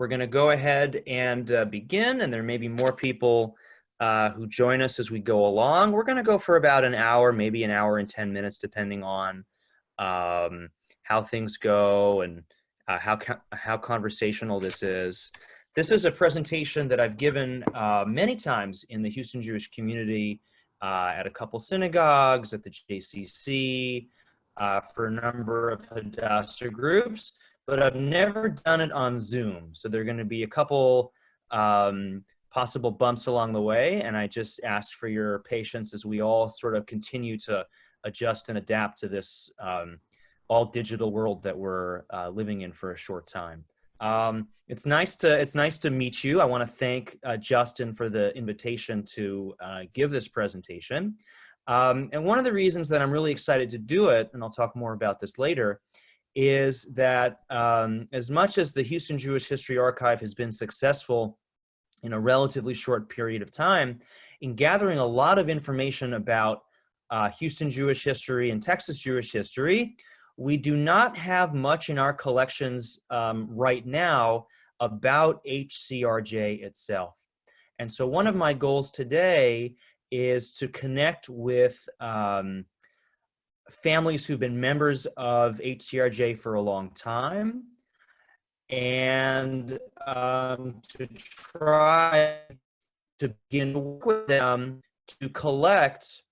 We're going to go ahead and begin, and there may be more people who join us as we go along. We're going to go for about an hour, maybe an hour and 10 minutes, depending on how things go and how conversational this is. This is a presentation that I've given many times in the Houston Jewish community, at a couple synagogues, at the JCC, for a number of Hadassah groups, but I've never done it on Zoom. So there are going to be a couple possible bumps along the way, and I just asked for your patience as we all sort of continue to adjust and adapt to this all digital world that we're living in for a short time. It's nice to meet you. I want to thank Justin for the invitation to give this presentation. And one of the reasons that I'm really excited to do it, and I'll talk more about this later, is that as much as the Houston Jewish History Archive has been successful in a relatively short period of time in gathering a lot of information about Houston Jewish history and Texas Jewish history, we do not have much in our collections right now about HCRJ itself. And so one of my goals today is to connect with families who've been members of HCRJ for a long time, and to try to begin to work with them to collect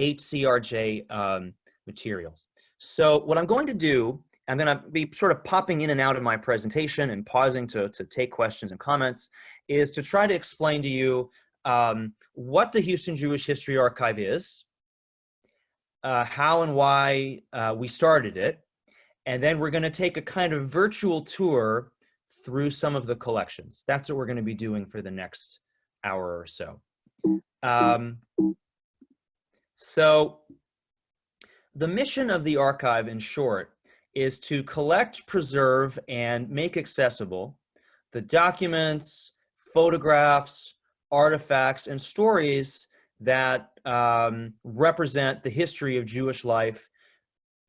HCRJ materials. So what I'm going to do, I'm going to be sort of popping in and out of my presentation and pausing to take questions and comments, is to try to explain to you what the Houston Jewish History Archive is, how and why we started it, and then we're going to take a kind of virtual tour through some of the collections. That's what we're going to be doing for the next hour or so. So the mission of the archive, in short, is to collect, preserve, and make accessible the documents, photographs, artifacts, and stories that represent the history of Jewish life,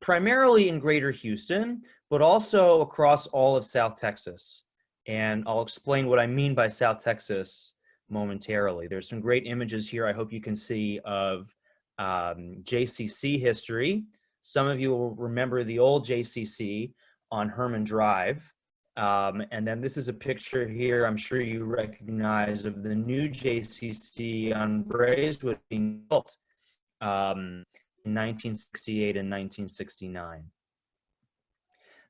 primarily in Greater Houston, but also across all of South Texas. And I'll explain what I mean by South Texas momentarily. There's some great images here I hope you can see of JCC history. Some of you will remember the old JCC on Herman Drive. And then this is a picture here I'm sure you recognize of the new JCC on Braeswood being built in 1968 and 1969.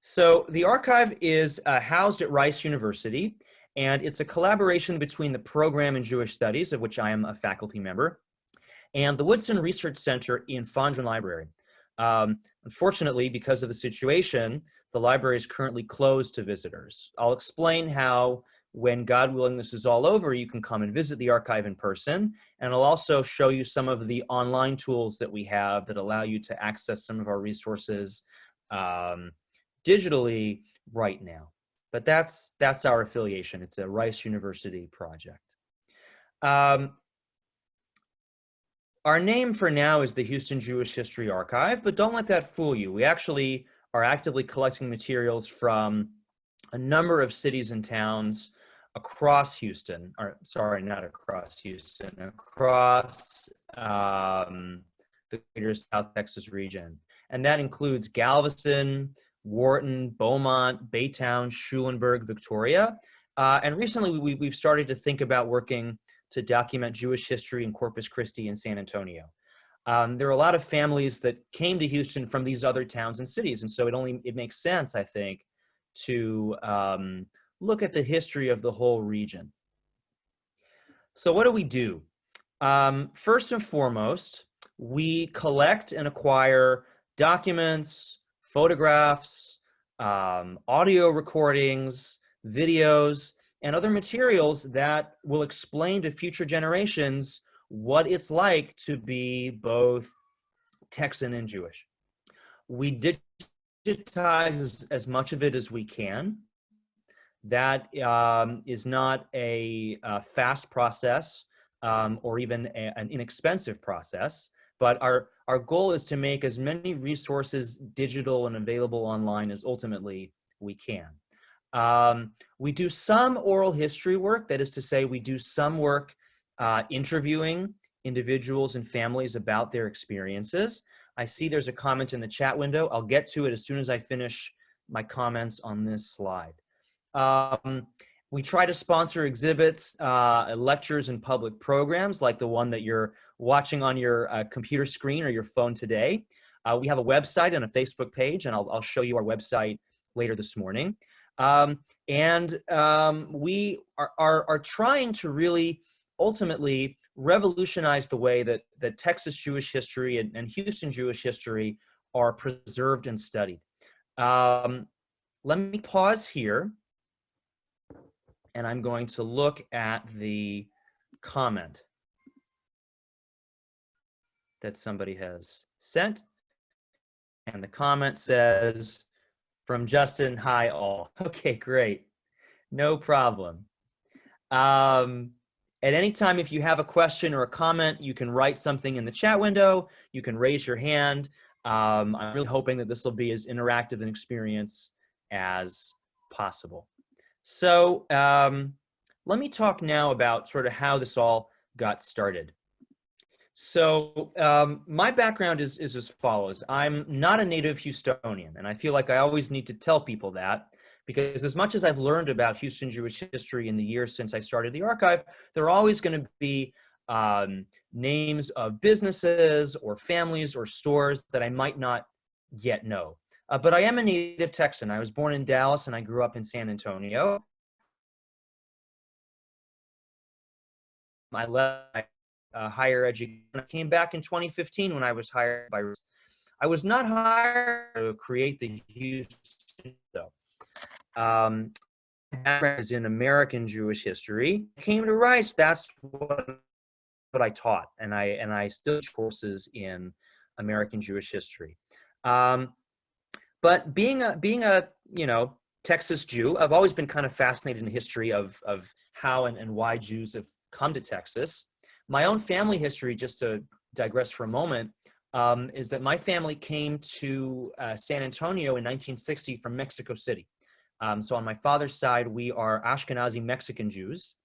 So the archive is housed at Rice University, and it's a collaboration between the program in Jewish Studies, of which I am a faculty member, and the Woodson Research Center in Fondren Library. Unfortunately, because of the situation, the library is currently closed to visitors. I'll explain how, when God willing this is all over, you can come and visit the archive in person, and I'll also show you some of the online tools that we have that allow you to access some of our resources digitally right now. But that's our affiliation. It's a Rice University project. Our name for now is the Houston Jewish History Archive, but don't let that fool you. We actually are actively collecting materials from a number of cities and towns across Houston, or sorry, not across Houston, across the greater South Texas region. And that includes Galveston, Wharton, Beaumont, Baytown, Schulenburg, Victoria. And recently we've started to think about working to document Jewish history in Corpus Christi and San Antonio. There are a lot of families that came to Houston from these other towns and cities, and so it makes sense, I think, to look at the history of the whole region. So what do? First and foremost, we collect and acquire documents, photographs, audio recordings, videos, and other materials that will explain to future generations what it's like to be both Texan and Jewish. We digitize as much of it as we can. That is not a fast process or even an inexpensive process, but our goal is to make as many resources digital and available online as ultimately we can. We do some oral history work. That is to say, we do some work interviewing individuals and families about their experiences. I see there's a comment in the chat window. I'll get to it as soon as I finish my comments on this slide. We try to sponsor exhibits, lectures, and public programs like the one that you're watching on your computer screen or your phone today. We have a website and a Facebook page, and I'll show you our website later this morning. We are trying to really ultimately revolutionize the way that Texas Jewish history and Houston Jewish history are preserved and studied. Let me pause here, and I'm going to look at the comment that somebody has sent. And the comment says, from Justin, hi all. Okay, great. No problem. At any time, if you have a question or a comment, you can write something in the chat window. You can raise your hand. I'm really hoping that this will be as interactive an experience as possible. So let me talk now about sort of how this all got started. So my background is as follows. I'm not a native Houstonian, and I feel like I always need to tell people that, because as much as I've learned about Houston Jewish history in the years since I started the archive, there are always going to be names of businesses or families or stores that I might not yet know. But I am a native Texan. I was born in Dallas and I grew up in San Antonio. I left higher education. I came back in 2015 when I was hired by Rice. I was not hired to create the Houston, though. My background is in American Jewish history. I came to Rice. That's what I taught, and I still teach courses in American Jewish history. But being a Texas Jew, I've always been kind of fascinated in the history of how and why Jews have come to Texas. My own family history, just to digress for a moment, is that my family came to San Antonio in 1960 from Mexico City. So on my father's side, we are Ashkenazi Mexican Jews,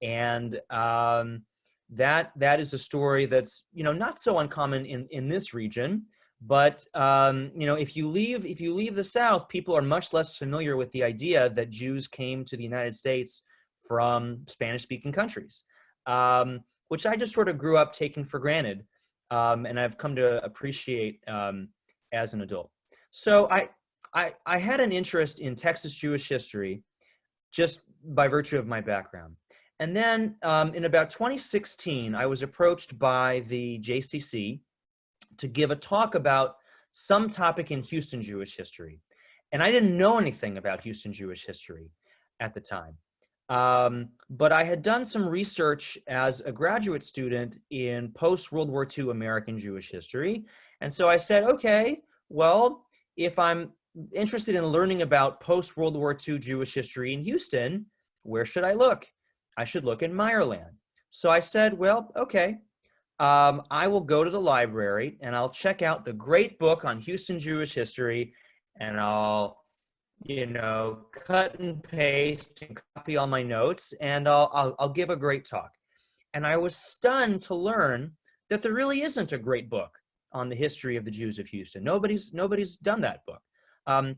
and that is a story that's not so uncommon in this region. But if you leave the South, people are much less familiar with the idea that Jews came to the United States from Spanish-speaking countries, which I just sort of grew up taking for granted, and I've come to appreciate as an adult. So I had an interest in Texas Jewish history just by virtue of my background. And then in about 2016, I was approached by the JCC to give a talk about some topic in Houston Jewish history. And I didn't know anything about Houston Jewish history at the time. But I had done some research as a graduate student in post-World War II American Jewish history. And so I said, okay, well, if I'm interested in learning about post-World War II Jewish history in Houston, where should I look? I should look in Meyerland. So I said, well, okay, I will go to the library and I'll check out the great book on Houston Jewish history, and I'll cut and paste and copy all my notes, and I'll give a great talk. And I was stunned to learn that there really isn't a great book on the history of the Jews of Houston. Nobody's done that book,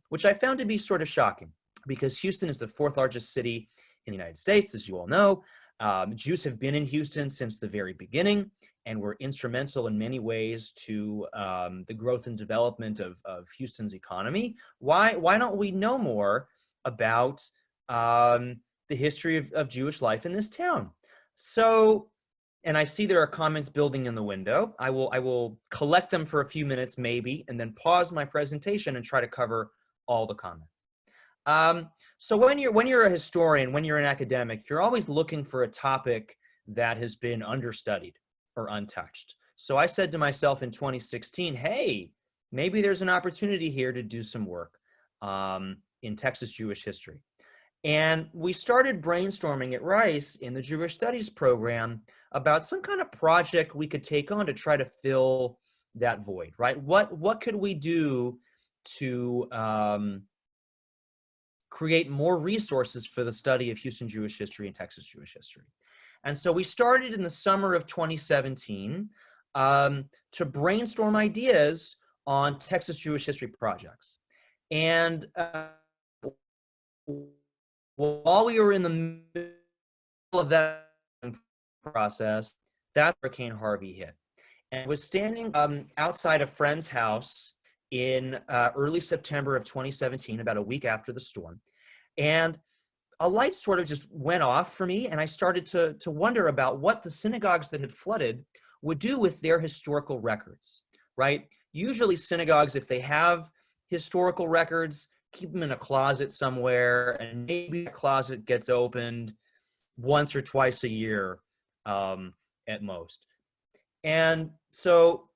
which I found to be sort of shocking, because Houston is the fourth largest city in the United States, as you all know. Jews have been in Houston since the very beginning and were instrumental in many ways to the growth and development of Houston's economy. Why don't we know more about the history of Jewish life in this town? So, and I see there are comments building in the window. I will collect them for a few minutes maybe, and then pause my presentation and try to cover all the comments. So when you're a historian, when you're an academic, you're always looking for a topic that has been understudied or untouched. So I said to myself in 2016, hey, maybe there's an opportunity here to do some work in Texas Jewish history. And we started brainstorming at Rice in the Jewish Studies program about some kind of project we could take on to try to fill that void, right? What could we do to create more resources for the study of Houston Jewish history and Texas Jewish history. And so we started in the summer of 2017 to brainstorm ideas on Texas Jewish history projects. And while we were in the middle of that process, that Hurricane Harvey hit. And I was standing outside a friend's house in early September of 2017, about a week after the storm. And a light sort of just went off for me, and I started to wonder about what the synagogues that had flooded would do with their historical records, right? Usually synagogues, if they have historical records, keep them in a closet somewhere, and maybe the closet gets opened once or twice a year at most. And so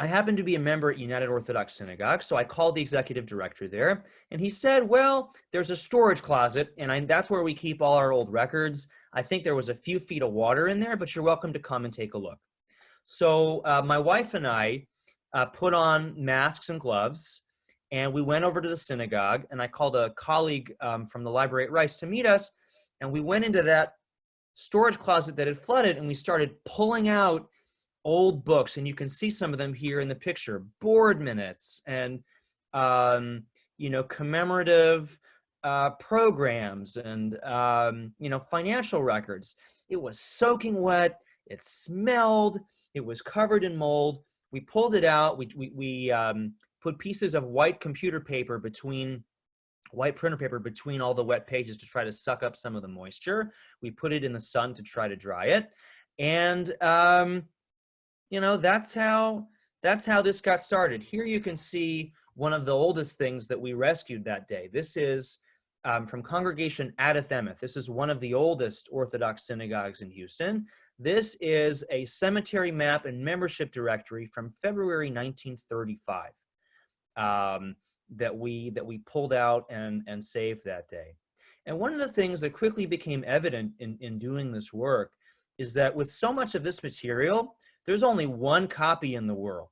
I happened to be a member at United Orthodox Synagogue, so I called the executive director there, and he said, well, there's a storage closet, and that's where we keep all our old records. I think there was a few feet of water in there, but you're welcome to come and take a look. So my wife and I put on masks and gloves, and we went over to the synagogue, and I called a colleague from the library at Rice to meet us, and we went into that storage closet that had flooded, and we started pulling out old books, and you can see some of them here in the picture, board minutes and, you know, commemorative programs and, you know, financial records. It was soaking wet. It smelled. It was covered in mold. We pulled it out. We put pieces of white computer paper between, white printer paper between all the wet pages to try to suck up some of the moisture. We put it in the sun to try to dry it. And, you know, that's how this got started. Here you can see one of the oldest things that we rescued that day. This is from Congregation Adath Emeth. This is one of the oldest Orthodox synagogues in Houston. This is a cemetery map and membership directory from February 1935 that we pulled out and saved that day. And one of the things that quickly became evident in doing this work is that with so much of this material, there's only one copy in the world,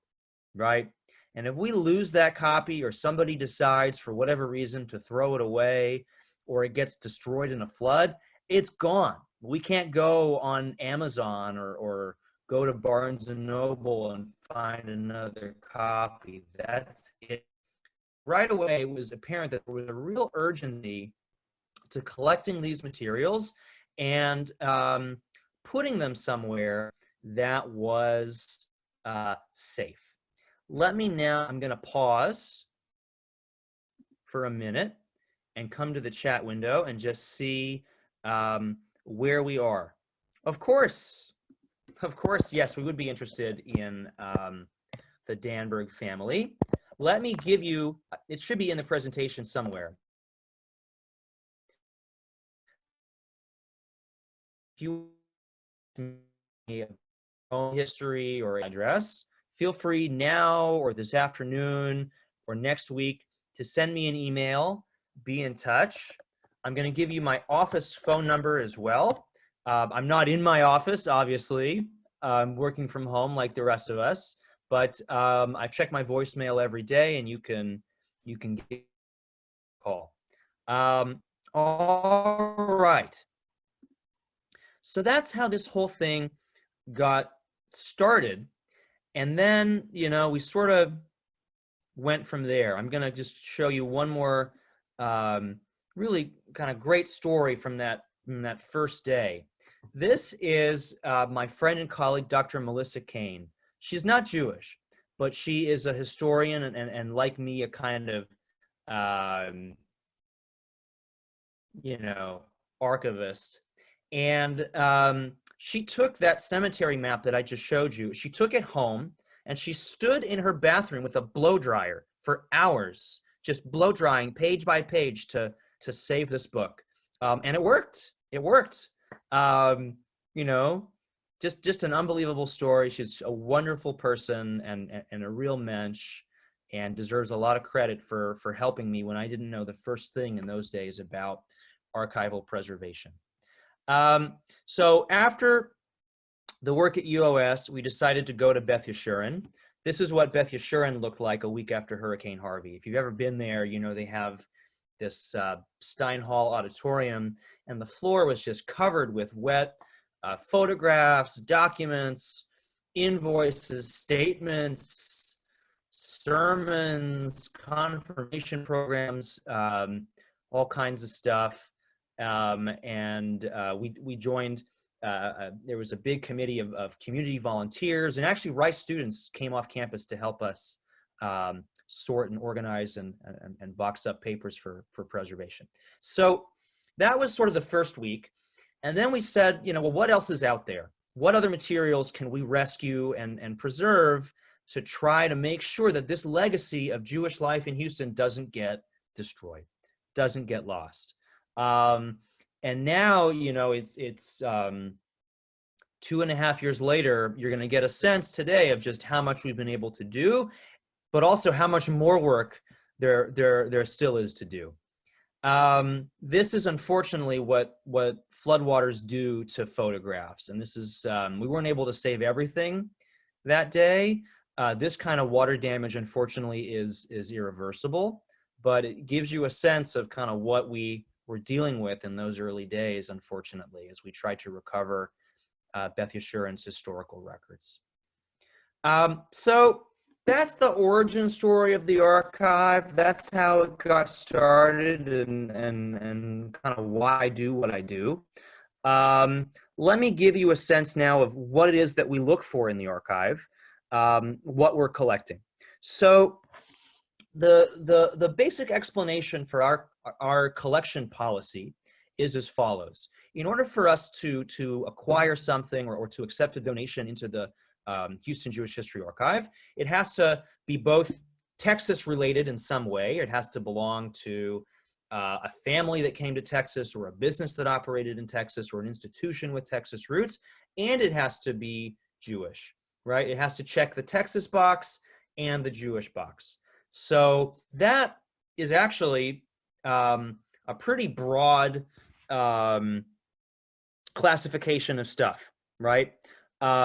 right? And if we lose that copy, or somebody decides for whatever reason to throw it away, or it gets destroyed in a flood, it's gone. We can't go on Amazon or go to Barnes and Noble and find another copy. That's it. Right away, it was apparent that there was a real urgency to collecting these materials and putting them somewhere that was safe. Let me now, I'm going to pause for a minute and come to the chat window and just see where we are. Of course, yes, we would be interested in the Danberg family. Let me give you, it should be in the presentation somewhere. If you own history or address, feel free now or this afternoon or next week to send me an email, be in touch. I'm going to give you my office phone number as well. I'm not in my office, obviously. I'm working from home like the rest of us, but I check my voicemail every day, and you can give a call. All right. So that's how this whole thing got started. And then, you know, we sort of went from there. I'm going to just show you one more really kind of great story from that first day. This is my friend and colleague, Dr. Melissa Kane. She's not Jewish, but she is a historian and like me, a kind of, you know, archivist. And she took that cemetery map that I just showed you, she took it home, and she stood in her bathroom with a blow dryer for hours, just blow drying page by page to save this book. And it worked. It worked. You know, just an unbelievable story. She's a wonderful person and a real mensch, and deserves a lot of credit for helping me when I didn't know the first thing in those days about archival preservation. So after the work at UOS, we decided to go to Beth Yeshurun. This is what Beth Yeshurun looked like a week after Hurricane Harvey. If you've ever been there, you know they have this Stein Hall auditorium, and the floor was just covered with wet photographs, documents, invoices, statements, sermons, confirmation programs, all kinds of stuff. And we joined, there was a big committee of community volunteers, and actually Rice students came off campus to help us sort and organize and box up papers for preservation. So that was sort of the first week. And then we said, well, what else is out there? What other materials can we rescue and preserve to try to make sure that this legacy of Jewish life in Houston doesn't get destroyed, doesn't get lost? And now, it's 2.5 years later, you're going to get a sense today of just how much we've been able to do, but also how much more work there still is to do. This is unfortunately what floodwaters do to photographs. And this is, we weren't able to save everything that day. This kind of water damage, unfortunately, is irreversible, but it gives you a sense of kind of what we were dealing with in those early days, unfortunately, as we tried to recover Beth Yeshurun's historical records. So that's the origin story of the archive. That's how it got started and kind of why I do what I do. Let me give you a sense now of what it is that we look for in the archive, what we're collecting. So the basic explanation for our collection policy is as follows. In order for us to acquire something or to accept a donation into the Houston Jewish History Archive, it has to be both Texas related in some way. It has to belong to a family that came to Texas, or a business that operated in Texas, or an institution with Texas roots, and it has to be Jewish, right? It has to check the Texas box and the Jewish box. So that is actually a pretty broad classification of stuff, right?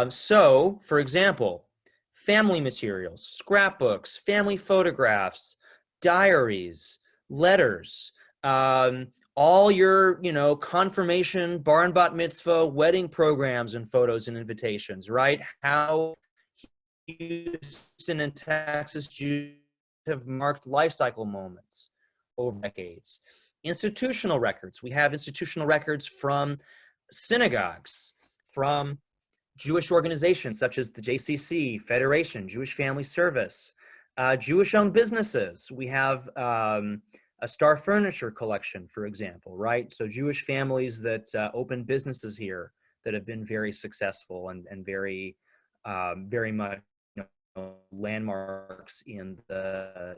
So, for example, family materials, scrapbooks, family photographs, diaries, letters, all your, confirmation, bar and bat mitzvah, wedding programs and photos and invitations, right? How Houston and Texas Jews have marked life cycle moments over decades. Institutional records. We have institutional records from synagogues, from Jewish organizations such as the JCC, Federation, Jewish Family Service, Jewish-owned businesses. We have a Star Furniture collection, for example, right? So Jewish families that open businesses here that have been very successful and very, very much landmarks in the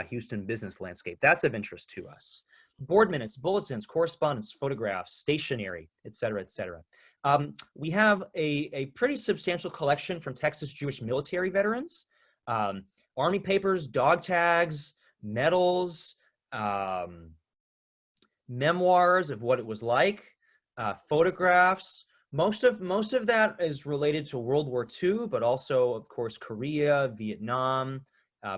Houston business landscape. That's of interest to us. Board minutes, bulletins, correspondence, photographs, stationery, et cetera, et cetera. We have a pretty substantial collection from Texas Jewish military veterans, Army papers, dog tags, medals, memoirs of what it was like, photographs. Most of that is related to World War II, but also, of course, Korea, Vietnam,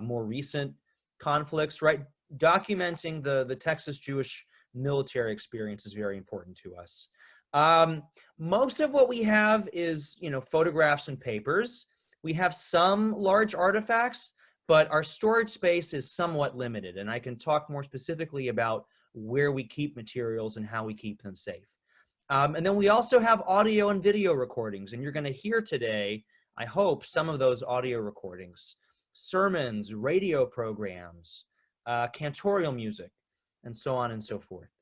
more recent conflicts, right? Documenting the Texas Jewish military experience is very important to us. Most of what we have is, photographs and papers. We have some large artifacts, but our storage space is somewhat limited, and I can talk more specifically about where we keep materials and how we keep them safe. And then we also have audio and video recordings, and you're going to hear today, I hope, some of those audio recordings, sermons, radio programs, cantorial music, and so on and so forth.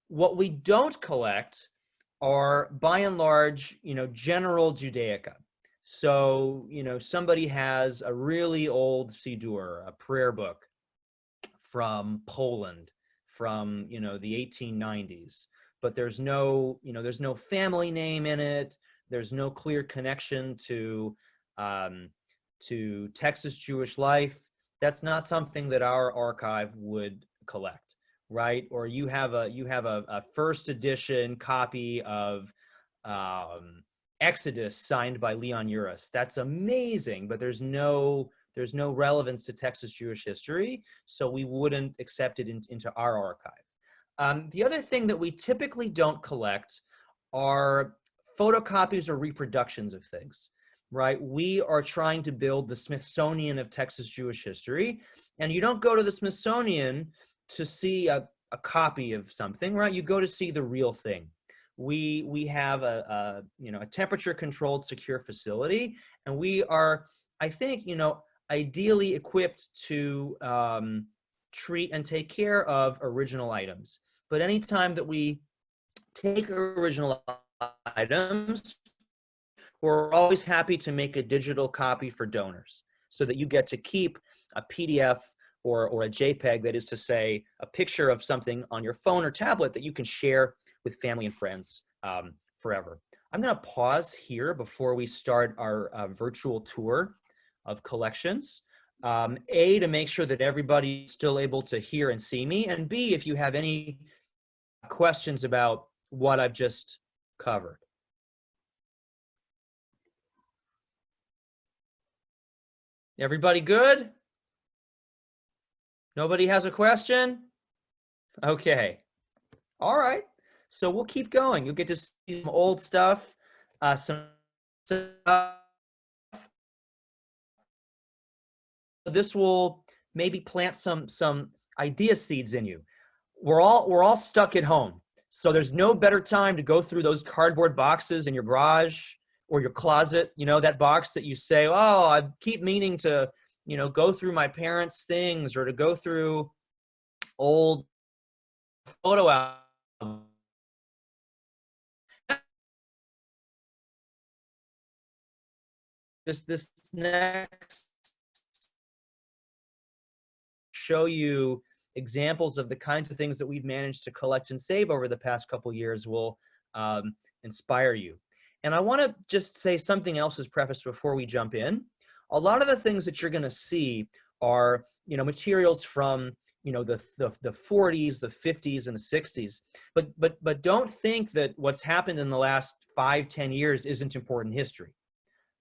What we don't collect are, by and large, general Judaica. So, somebody has a really old Siddur, a prayer book from Poland, from, the 1890s, but there's no family name in it. There's no clear connection to Texas Jewish life. That's not something that our archive would collect, right? Or you have a first edition copy of Exodus signed by Leon Uris. That's amazing, but there's no There's no relevance to Texas Jewish history, so we wouldn't accept it into our archive. The other thing that we typically don't collect are photocopies or reproductions of things, right? We are trying to build the Smithsonian of Texas Jewish history, and you don't go to the Smithsonian to see a copy of something, right? You go to see the real thing. We have a temperature controlled secure facility, and we are, I think, ideally equipped to treat and take care of original items. But anytime that we take original items, we're always happy to make a digital copy for donors so that you get to keep a PDF or a JPEG, that is to say, a picture of something on your phone or tablet that you can share with family and friends forever. I'm going to pause here before we start our virtual tour of collections. A, to make sure that everybody's still able to hear and see me, and B, if you have any questions about what I've just covered. Everybody good? Nobody has a question? Okay. All right. So we'll keep going. You'll get to see some old stuff, some stuff. This will maybe plant some idea seeds in you. We're all stuck at home. So there's no better time to go through those cardboard boxes in your garage or your closet, that box that you say, oh, I keep meaning to, go through my parents' things, or to go through old photo albums. This next show you examples of the kinds of things that we've managed to collect and save over the past couple years will inspire you. And I want to just say something else as preface before we jump in. A lot of the things that you're going to see are, materials from, the 40s, the 50s, and the 60s. But don't think that what's happened in the last 5-10 years isn't important history,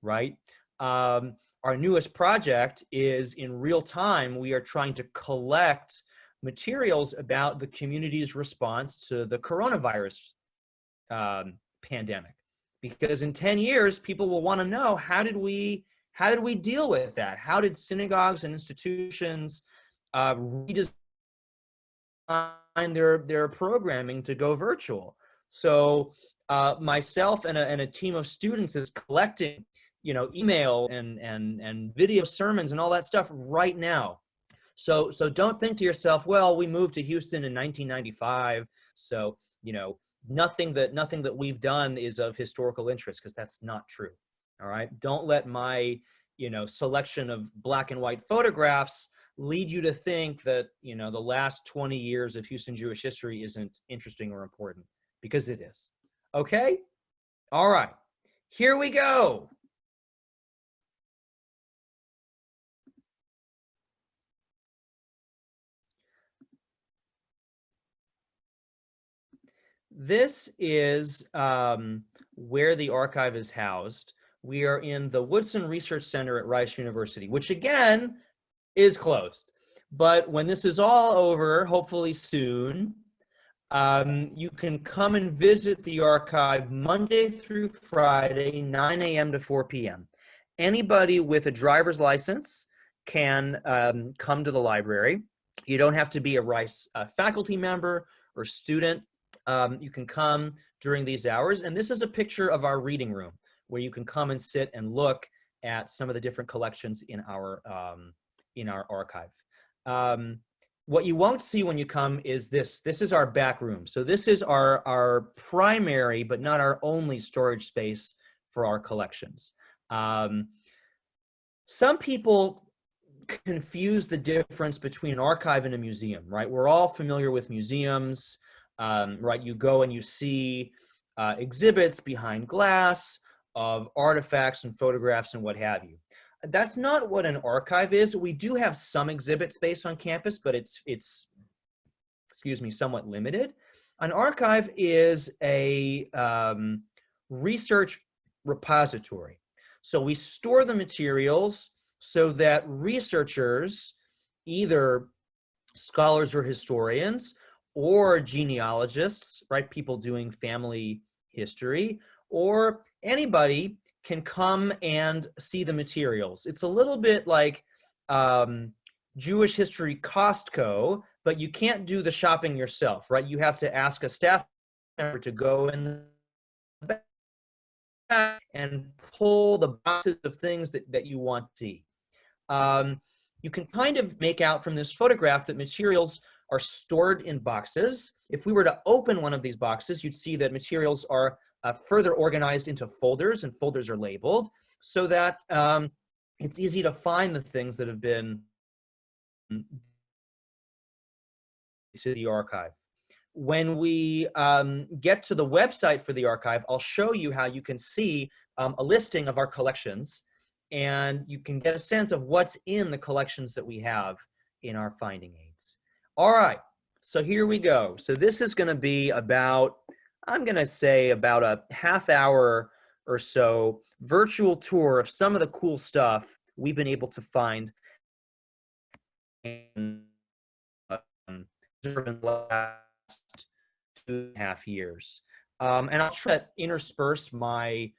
right? Our newest project is, in real time, we are trying to collect materials about the community's response to the coronavirus pandemic. Because in 10 years, people will want to know, how did we deal with that? How did synagogues and institutions redesign their programming to go virtual? So myself and a team of students is collecting, email and video sermons and all that stuff right now. So don't think to yourself, well, we moved to Houston in 1995, so nothing that we've done is of historical interest, because that's not true. All right, don't let my selection of black and white photographs lead you to think that the last 20 years of Houston Jewish history isn't interesting or important, because it is. Okay, all right, here we go. This is where the archive is housed. We are in the Woodson Research Center at Rice University, which again is closed. But when this is all over, hopefully soon, you can come and visit the archive Monday through Friday, 9 a.m. to 4 p.m. Anybody with a driver's license can come to the library. You don't have to be a Rice faculty member or student. You can come during these hours. And this is a picture of our reading room, where you can come and sit and look at some of the different collections in our archive. What you won't see when you come is this. This is our back room. So this is our primary, but not our only storage space for our collections. Some people confuse the difference between an archive and a museum, right? We're all familiar with museums, right? You go and you see exhibits behind glass of artifacts and photographs and what have you. That's not what an archive is. We do have some exhibit space on campus, but it's excuse me, somewhat limited. An archive is a research repository. So we store the materials so that researchers, either scholars or historians or genealogists, right, people doing family history, or anybody can come and see the materials. It's a little bit like Jewish History Costco, but you can't do the shopping yourself, right? You have to ask a staff member to go in the back and pull the boxes of things that you want to see. You can kind of make out from this photograph that materials are stored in boxes. If we were to open one of these boxes, you'd see that materials are further organized into folders, and folders are labeled so that it's easy to find the things that have been to the archive. When we get to the website for the archive, I'll show you how you can see a listing of our collections, and you can get a sense of what's in the collections that we have in our finding aids. All right, so here we go. So this is going to be about, I'm going to say about a half hour or so virtual tour of some of the cool stuff we've been able to find in the last 2.5 years. And I'll try to intersperse my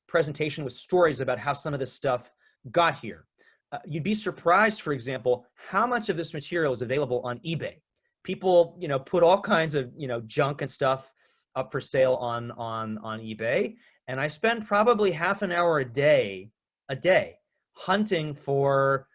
presentation with stories about how some of this stuff got here. You'd be surprised, for example, how much of this material is available on eBay. People, put all kinds of, junk and stuff up for sale on eBay. And I spend probably half an hour a day hunting for,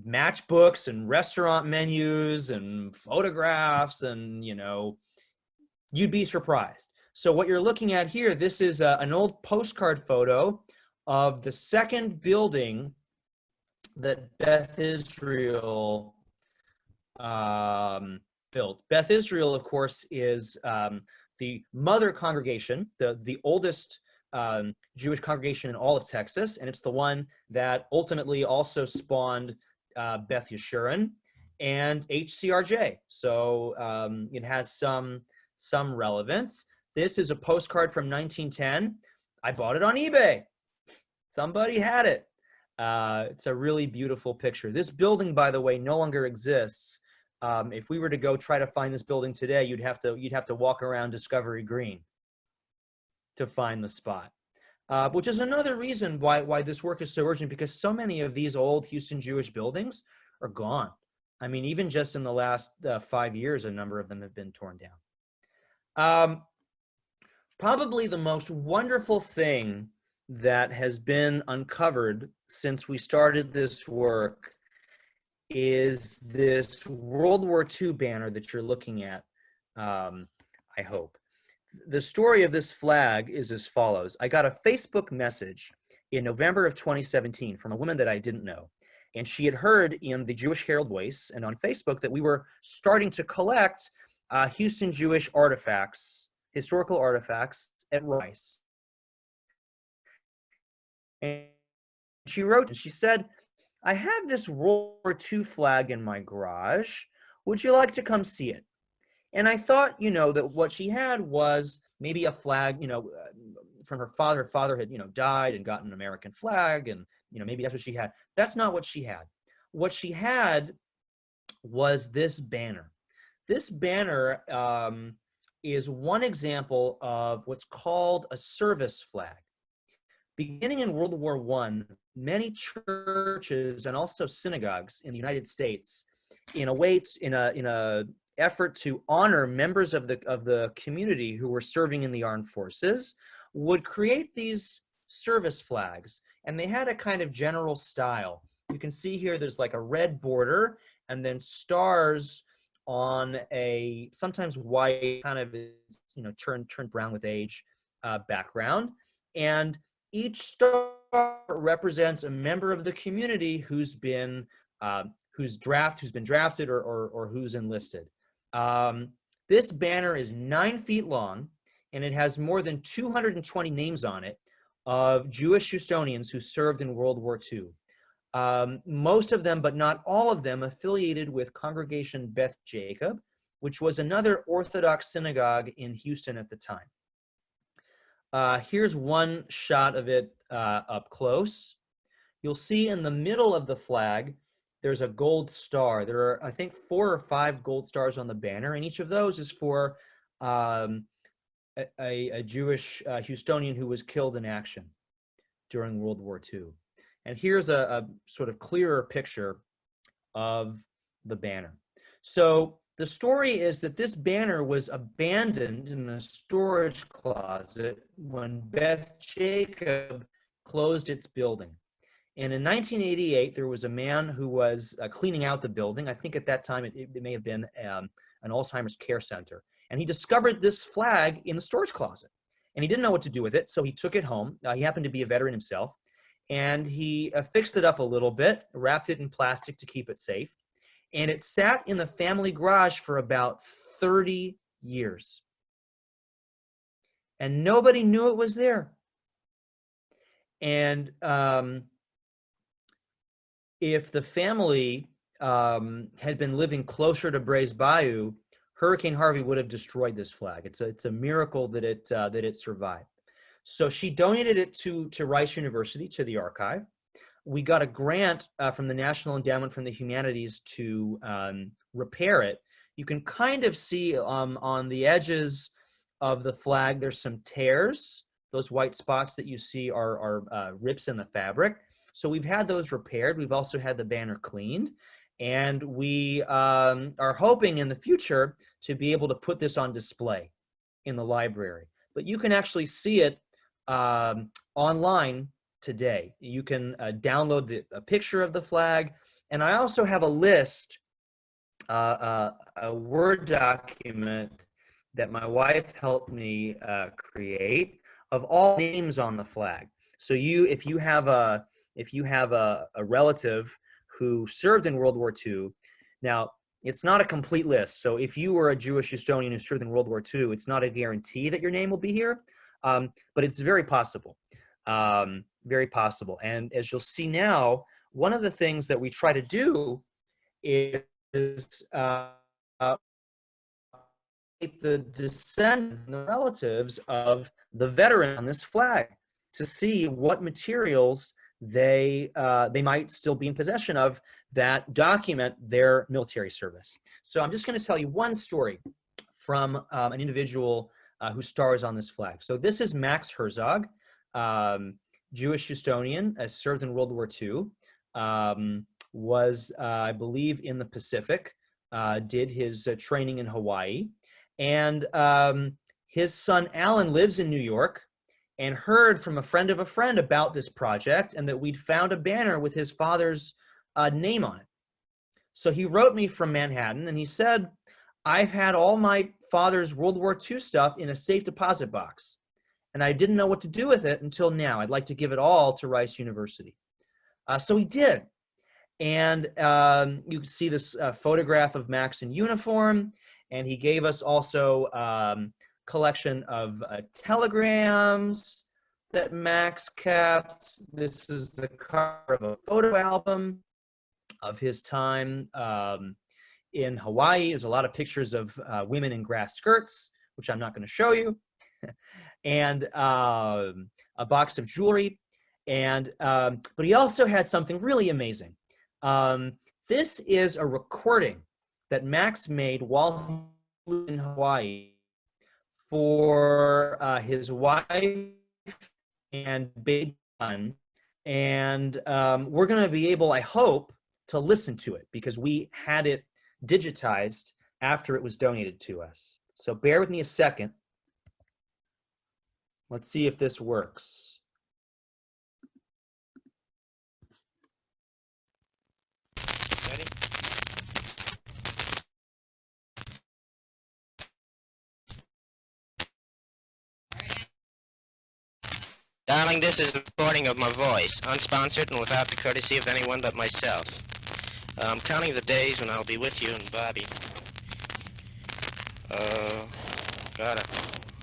matchbooks and restaurant menus and photographs, and, you'd be surprised. So what you're looking at here, this is an old postcard photo of the second building that Beth Israel built. Beth Israel, of course, is the mother congregation, the oldest Jewish congregation in all of Texas, and it's the one that ultimately also spawned Beth Yeshurun and HCRJ. So it has some relevance. This is a postcard from 1910. I bought it on eBay. Somebody had it. It's a really beautiful picture. This building, by the way, no longer exists. If we were to go try to find this building today, you'd have to walk around Discovery Green to find the spot. Which is another reason why this work is so urgent, because so many of these old Houston Jewish buildings are gone. I mean, even just in the last 5 years, a number of them have been torn down. Probably the most wonderful thing that has been uncovered since we started this work is this World War II banner that you're looking at, I hope. The story of this flag is as follows. I got a Facebook message in November of 2017 from a woman that I didn't know. And she had heard in the Jewish Herald Voice and on Facebook that we were starting to collect Houston Jewish artifacts, historical artifacts at Rice. And she wrote, and she said, I have this World War II flag in my garage. Would you like to come see it? And I thought, that what she had was maybe a flag, from her father. Her father had, died and gotten an American flag, and, maybe that's what she had. That's not what she had. What she had was this banner. This banner is one example of what's called a service flag. Beginning in World War I, many churches and also synagogues in the United States, in a effort to honor members of the community who were serving in the armed forces, would create these service flags, and they had a kind of general style. You can see here there's like a red border and then stars on a sometimes white, kind of turned brown with age background, and each star represents a member of the community who's been drafted or who's enlisted. This banner is 9 feet long, and it has more than 220 names on it of Jewish Houstonians who served in World War II. Most of them, but not all of them, affiliated with Congregation Beth Jacob, which was another Orthodox synagogue in Houston at the time. Here's one shot of it up close. you'll see in the middle of the flag, there's a gold star. There are, I think, 4 or 5 gold stars on the banner, and each of those is for a Jewish Houstonian who was killed in action during World War II. And here's a sort of clearer picture of the banner. So the story is that this banner was abandoned in a storage closet when Beth Jacob closed its building. And in 1988, there was a man who was cleaning out the building. I think at that time it may have been an Alzheimer's care center. And he discovered this flag in the storage closet. And he didn't know what to do with it, so he took it home. He happened to be a veteran himself. And he fixed it up a little bit, wrapped it in plastic to keep it safe. And it sat in the family garage for about 30 years. And nobody knew it was there. And if the family had been living closer to Brays Bayou, Hurricane Harvey would have destroyed this flag. It's a miracle that it survived. So she donated it to Rice University, to the archive. We got a grant from the National Endowment for the Humanities to repair it. You can kind of see on the edges of the flag, there's some tears. Those white spots that you see are rips in the fabric. So we've had those repaired. We've also had the banner cleaned. And we are hoping in the future to be able to put this on display in the library. But you can actually see it online today. You can download a picture of the flag. And I also have a list, a Word document that my wife helped me create of all names on the flag. So if you have a relative who served in World War II, now it's not a complete list. So if you were a Jewish Houstonian who served in World War II, it's not a guarantee that your name will be here, but it's very possible, very possible. And as you'll see now, one of the things that we try to do is the descendants and the relatives of the veteran on this flag to see what materials they might still be in possession of that document their military service. So I'm just going to tell you one story from an individual who stars on this flag. So this is Max Herzog, Jewish Houstonian, served in World War II, was, I believe, in the Pacific, did his training in Hawaii, and his son Alan lives in New York, and heard from a friend of a friend about this project and that we'd found a banner with his father's name on it. So he wrote me from Manhattan and he said, I've had all my father's World War II stuff in a safe deposit box, and I didn't know what to do with it until now. I'd like to give it all to Rice University. So he did. And you can see this photograph of Max in uniform, and he gave us also collection of telegrams that Max kept. This is the cover of a photo album of his time in Hawaii. There's a lot of pictures of women in grass skirts, which I'm not going to show you, and a box of jewelry. And but he also had something really amazing. This is a recording that Max made while he was in Hawaii for his wife and baby son, and we're going to be able, I hope, to listen to it because we had it digitized after it was donated to us. So bear with me a second. Let's see if this works. Ready? Darling, this is a recording of my voice, unsponsored and without the courtesy of anyone but myself. I'm counting the days when I'll be with you and Bobby.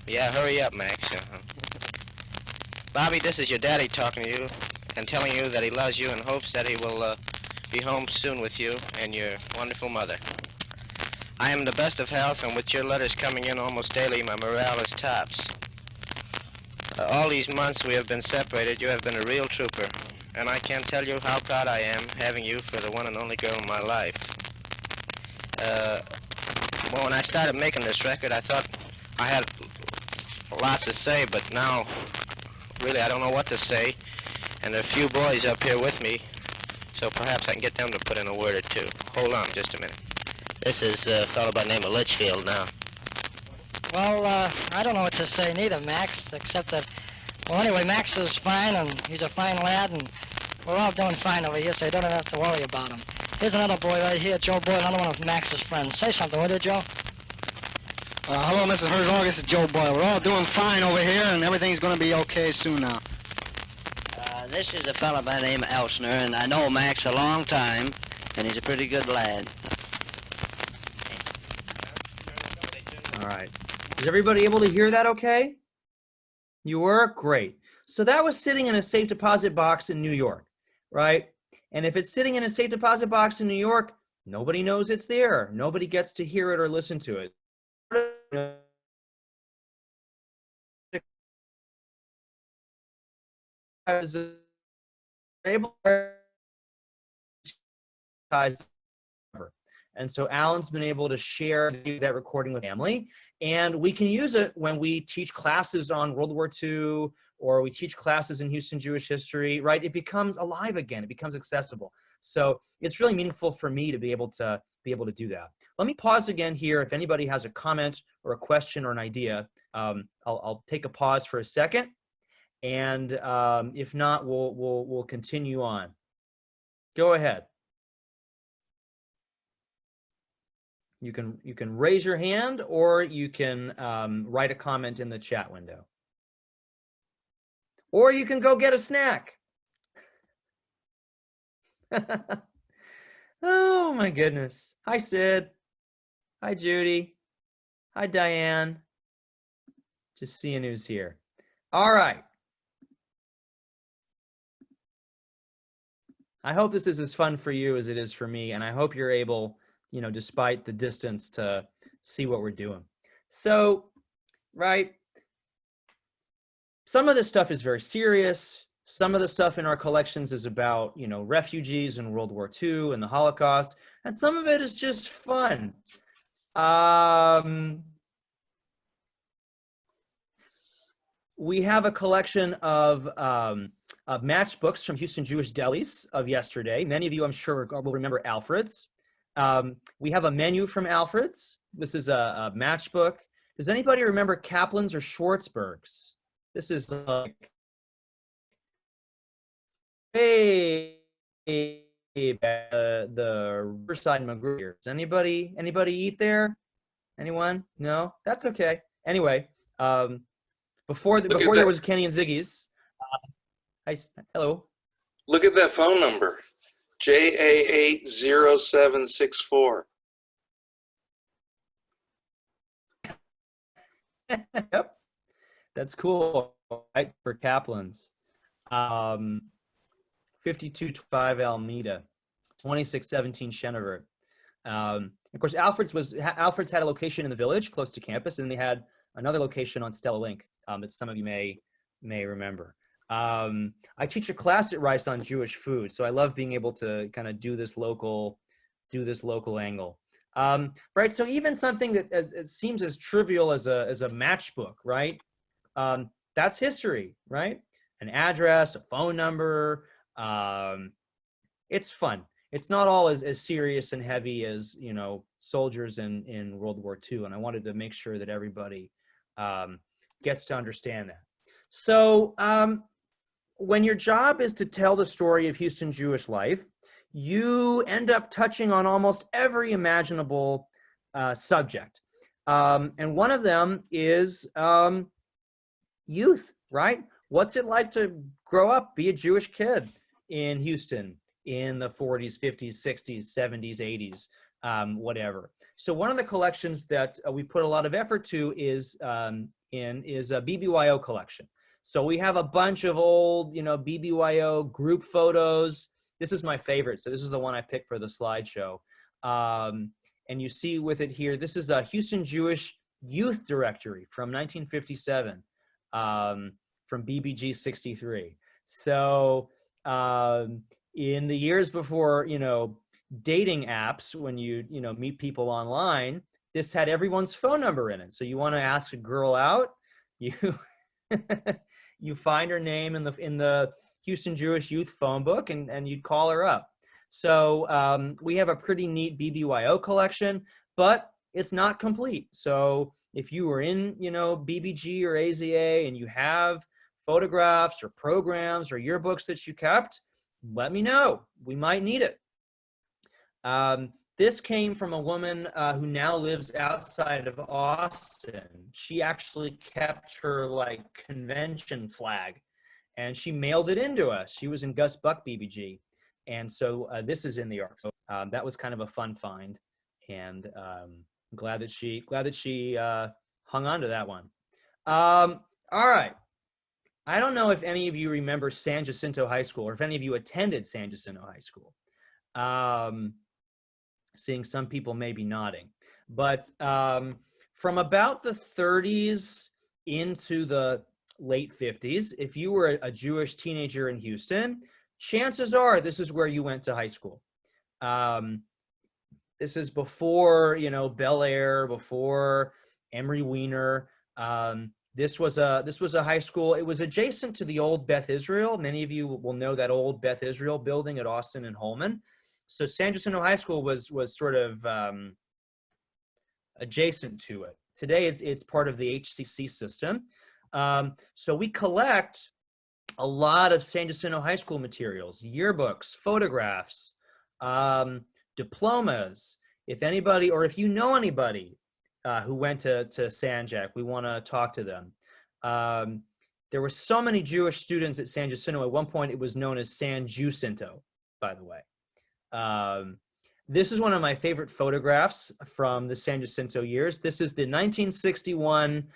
Yeah, hurry up, Max. Bobby, this is your daddy talking to you and telling you that he loves you and hopes that he will be home soon with you and your wonderful mother. I am in the best of health, and with your letters coming in almost daily, my morale is tops. All these months we have been separated, you have been a real trooper. and I can't tell you how proud I am having you for the one and only girl in my life. Well, when I started making this record, I thought I had lots to say, but now, really, I don't know what to say. And there are a few boys up here with me, so perhaps I can get them to put in a word or two. Hold on just a minute. This is a fellow by the name of Litchfield now. Well, I don't know what to say neither, Max, except that, well, anyway, Max is fine, and he's a fine lad, and we're all doing fine over here, so you don't have to worry about him. Here's another boy right here, Joe Boyle, another one of Max's friends. Say something, will you, Joe? Hello, Mrs. Herzog. This is Joe Boyle. We're all doing fine over here, and everything's going to be okay soon now. This is a fellow by the name of Elsner, and I know Max a long time, and he's a pretty good lad. All right. Is everybody able to hear that okay? You were? Great. So that was sitting in a safe deposit box in New York, right? And if it's sitting in a safe deposit box in New York, nobody knows it's there. Nobody gets to hear it or listen to it. I was able to, and so Alan's been able to share that recording with family, and we can use it when we teach classes on World War II, or we teach classes in Houston Jewish history, right? It becomes alive again. It becomes accessible. So it's really meaningful for me to be able to do that. Let me pause again here. If anybody has a comment or a question or an idea, I'll take a pause for a second, and if not, we'll continue on. Go ahead. You can raise your hand, or you can write a comment in the chat window. Or you can go get a snack. Oh my goodness. Hi, Sid. Hi, Judy. Hi, Diane. Just seeing who's here. All right. I hope this is as fun for you as it is for me, and I hope you're able, you know, despite the distance, to see what we're doing. So, right, some of this stuff is very serious. Some of the stuff in our collections is about, you know, refugees in World War II and the Holocaust, and some of it is just fun. We have a collection of matchbooks from Houston Jewish delis of yesterday. Many of you, I'm sure, will remember Alfred's. We have a menu from Alfred's. This is a matchbook. Does anybody remember Kaplan's or Schwartzberg's? This is like, hey, the Riverside McGrew. Does anybody eat there? Anyone? No? That's okay. Anyway, before there was Kenny and Ziggy's. Hello. Look at that phone number, JA80764. Yep, that's cool, right, for Kaplan's. 5225 Alameda, 2617 Chenevert. Of course, Alfred's had a location in the Village close to campus, and they had another location on Stella Link that some of you may remember. I teach a class at Rice on Jewish food, so I love being able to kind of do this local angle. Right, so even something that it seems as trivial as a matchbook, right? That's history, right? An address, a phone number. It's fun. It's not all as serious and heavy as, you know, soldiers in World War II, and I wanted to make sure that everybody gets to understand that. So when your job is to tell the story of Houston Jewish life, you end up touching on almost every imaginable subject. And one of them is youth, right? What's it like to grow up, be a Jewish kid in Houston in the 40s, 50s, 60s, 70s, 80s, whatever. So one of the collections that we put a lot of effort to is a BBYO collection. So we have a bunch of old, you know, BBYO group photos. This is my favorite. So this is the one I picked for the slideshow. And you see with it here, this is a Houston Jewish Youth Directory from 1957, from BBG 63. So In the years before, dating apps, when you meet people online, this had everyone's phone number in it. So you want to ask a girl out, you you find her name in the Houston Jewish Youth phone book, and you'd call her up. So we have a pretty neat BBYO collection, but it's not complete. So if you were in, BBG or AZA and you have photographs or programs or yearbooks that you kept, let me know. We might need it. This came from a woman who now lives outside of Austin. She actually kept her convention flag, and she mailed it into us. She was in Gus Buck BBG, and so this is in the archive. So, that was kind of a fun find, and glad that she hung on to that one. All right. I don't know if any of you remember San Jacinto High School, or if any of you attended San Jacinto High School. Seeing some people maybe nodding. But from about the 30s into the late 50s, if you were a Jewish teenager in Houston, chances are this is where you went to high school. This is before, Bel Air, before Emory Weiner. This was a high school. It was adjacent to the old Beth Israel. Many of you will know that old Beth Israel building at Austin and Holman. So San Jacinto High School was sort of adjacent to it. Today, it's part of the HCC system. So we collect a lot of San Jacinto High School materials, yearbooks, photographs, diplomas. If anybody, or if you know anybody who went to Sanjac, we want to talk to them. There were so many Jewish students at San Jacinto. At one point, it was known as San Jacinto, by the way. This is one of my favorite photographs from the San Jacinto years. This is the 1961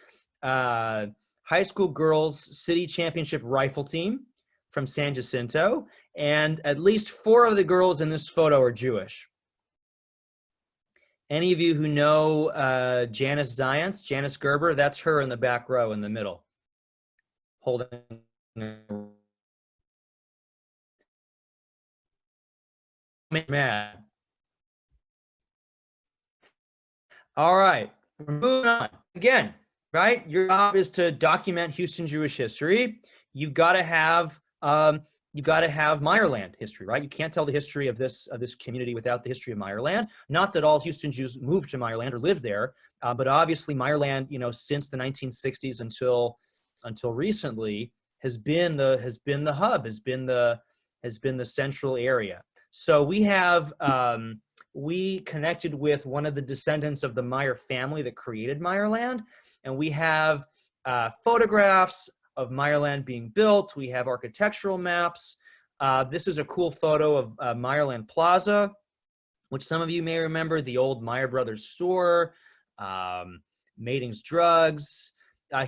high school girls city championship rifle team from San Jacinto. And at least 4 of the girls in this photo are Jewish. Any of you who know Janice Zients, Janice Gerber, that's her in the back row in the middle, holding mad. All right, we're moving on. Again, right? Your job is to document Houston Jewish history. You've got to have Meyerland history, right? You can't tell the history of this community without the history of Meyerland. Not that all Houston Jews moved to Meyerland or lived there, but obviously Meyerland, since the 1960s until recently, has been the hub, has been the central area. So we connected with one of the descendants of the Meyer family that created Meyerland, and we have photographs of Meyerland being built. We have architectural maps. This is a cool photo of Meyerland Plaza, which some of you may remember, the old Meyer Brothers store, Matings Drugs.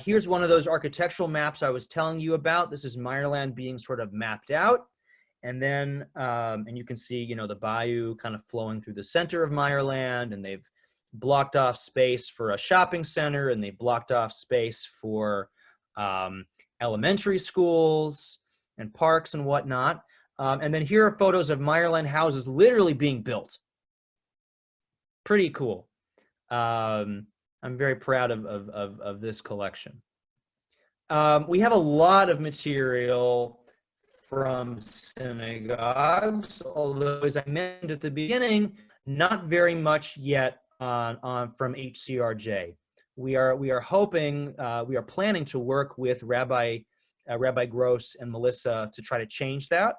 Here's one of those architectural maps I was telling you about. This is Meyerland being sort of mapped out. And then, and you can see, the bayou kind of flowing through the center of Meyerland, and they've blocked off space for a shopping center, and they blocked off space for elementary schools and parks and whatnot. And then here are photos of Meyerland houses literally being built. Pretty cool. I'm very proud of this collection. We have a lot of material from synagogues, although as I mentioned at the beginning, not very much yet from HCRJ. We are hoping, we are planning to work with Rabbi Gross and Melissa to try to change that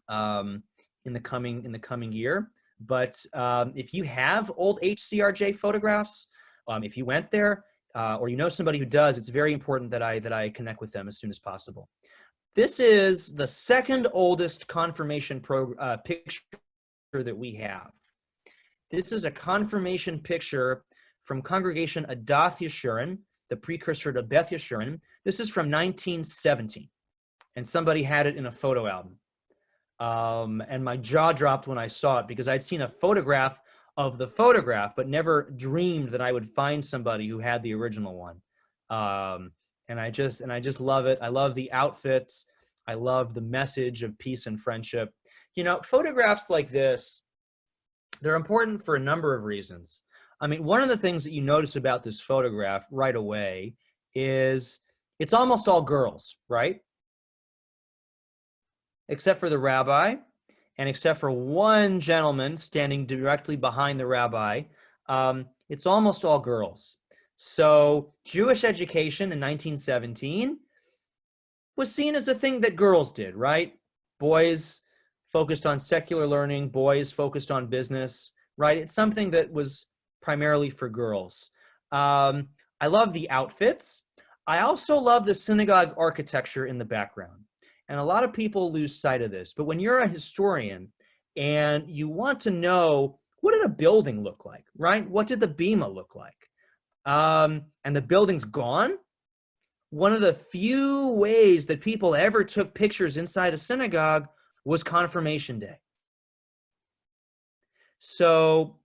in the coming year. But if you have old HCRJ photographs, if you went there or you know somebody who does, it's very important that I connect with them as soon as possible. This is the second oldest confirmation picture that we have. This is a confirmation picture from Congregation Adath Yeshurun, the precursor to Beth Yeshurun. This is from 1917, and somebody had it in a photo album. And my jaw dropped when I saw it because I'd seen a photograph of the photograph, but never dreamed that I would find somebody who had the original one. And I just love it. I love the outfits. I love the message of peace and friendship. You know, photographs like this, they're important for a number of reasons. I mean, one of the things that you notice about this photograph right away is it's almost all girls, right? Except for the rabbi, and except for one gentleman standing directly behind the rabbi, it's almost all girls. So Jewish education in 1917 was seen as a thing that girls did, right? Boys focused on secular learning, boys focused on business, right? It's something that was primarily for girls. I love the outfits. I also love the synagogue architecture in the background. And a lot of people lose sight of this. But when you're a historian and you want to know, what did a building look like, right? What did the bima look like? And the building's gone. One of the few ways that people ever took pictures inside a synagogue was Confirmation Day. So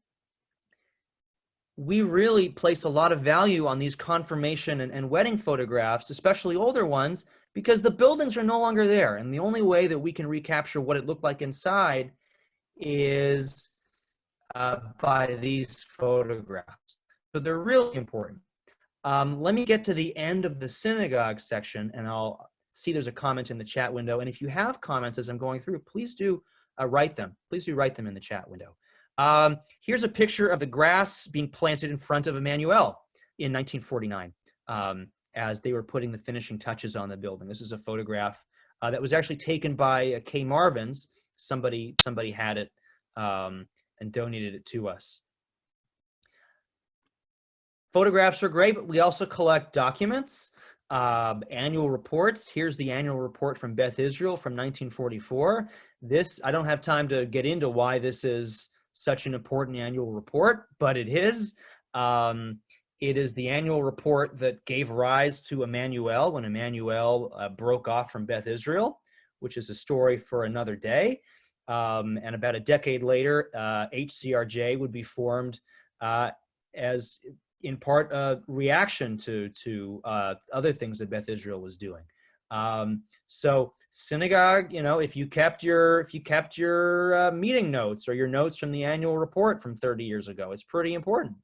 we really place a lot of value on these confirmation and wedding photographs, especially older ones, because the buildings are no longer there. And the only way that we can recapture what it looked like inside is by these photographs. So they're really important. Let me get to the end of the synagogue section, and I'll see there's a comment in the chat window. And if you have comments as I'm going through, please do write them. Please do write them in the chat window. Here's a picture of the grass being planted in front of Emmanuel in 1949 as they were putting the finishing touches on the building. This is a photograph that was actually taken by Kay Marvin's. Somebody had it and donated it to us. Photographs are great, but we also collect documents, annual reports. Here's the annual report from Beth Israel from 1944. This, I don't have time to get into why this is such an important annual report, but it is. It is the annual report that gave rise to Emmanuel when Emmanuel broke off from Beth Israel, which is a story for another day. And about a decade later, HCRJ would be formed as in part a reaction to other things that Beth Israel was doing. So synagogue, you know, if you kept your meeting notes or your notes from the annual report from 30 years ago, it's pretty important.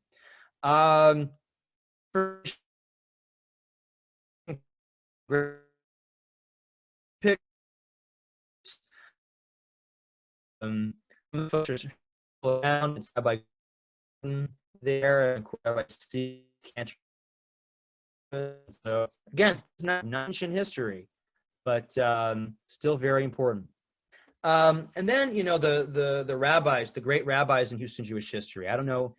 It's by there and Rabbi Steve Cantor. So again, it's not ancient history, but still very important. And then, you know, the rabbis, the great rabbis in Houston Jewish history. I don't know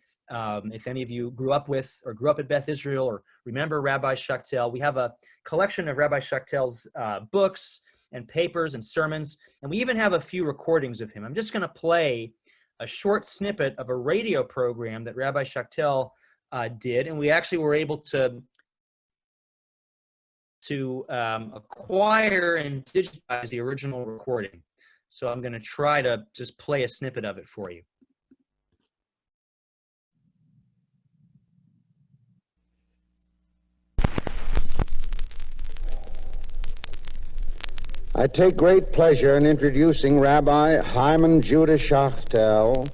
if any of you grew up with or grew up at Beth Israel or remember Rabbi Shachtel. We have a collection of Rabbi Shachtel's books and papers and sermons, and we even have a few recordings of him. I'm just going to play a short snippet of a radio program that Rabbi Shachtel did, and we actually were able to acquire and digitize the original recording. So I'm going to try to just play a snippet of it for you. I take great pleasure in introducing Rabbi Hyman Judah Shachtel,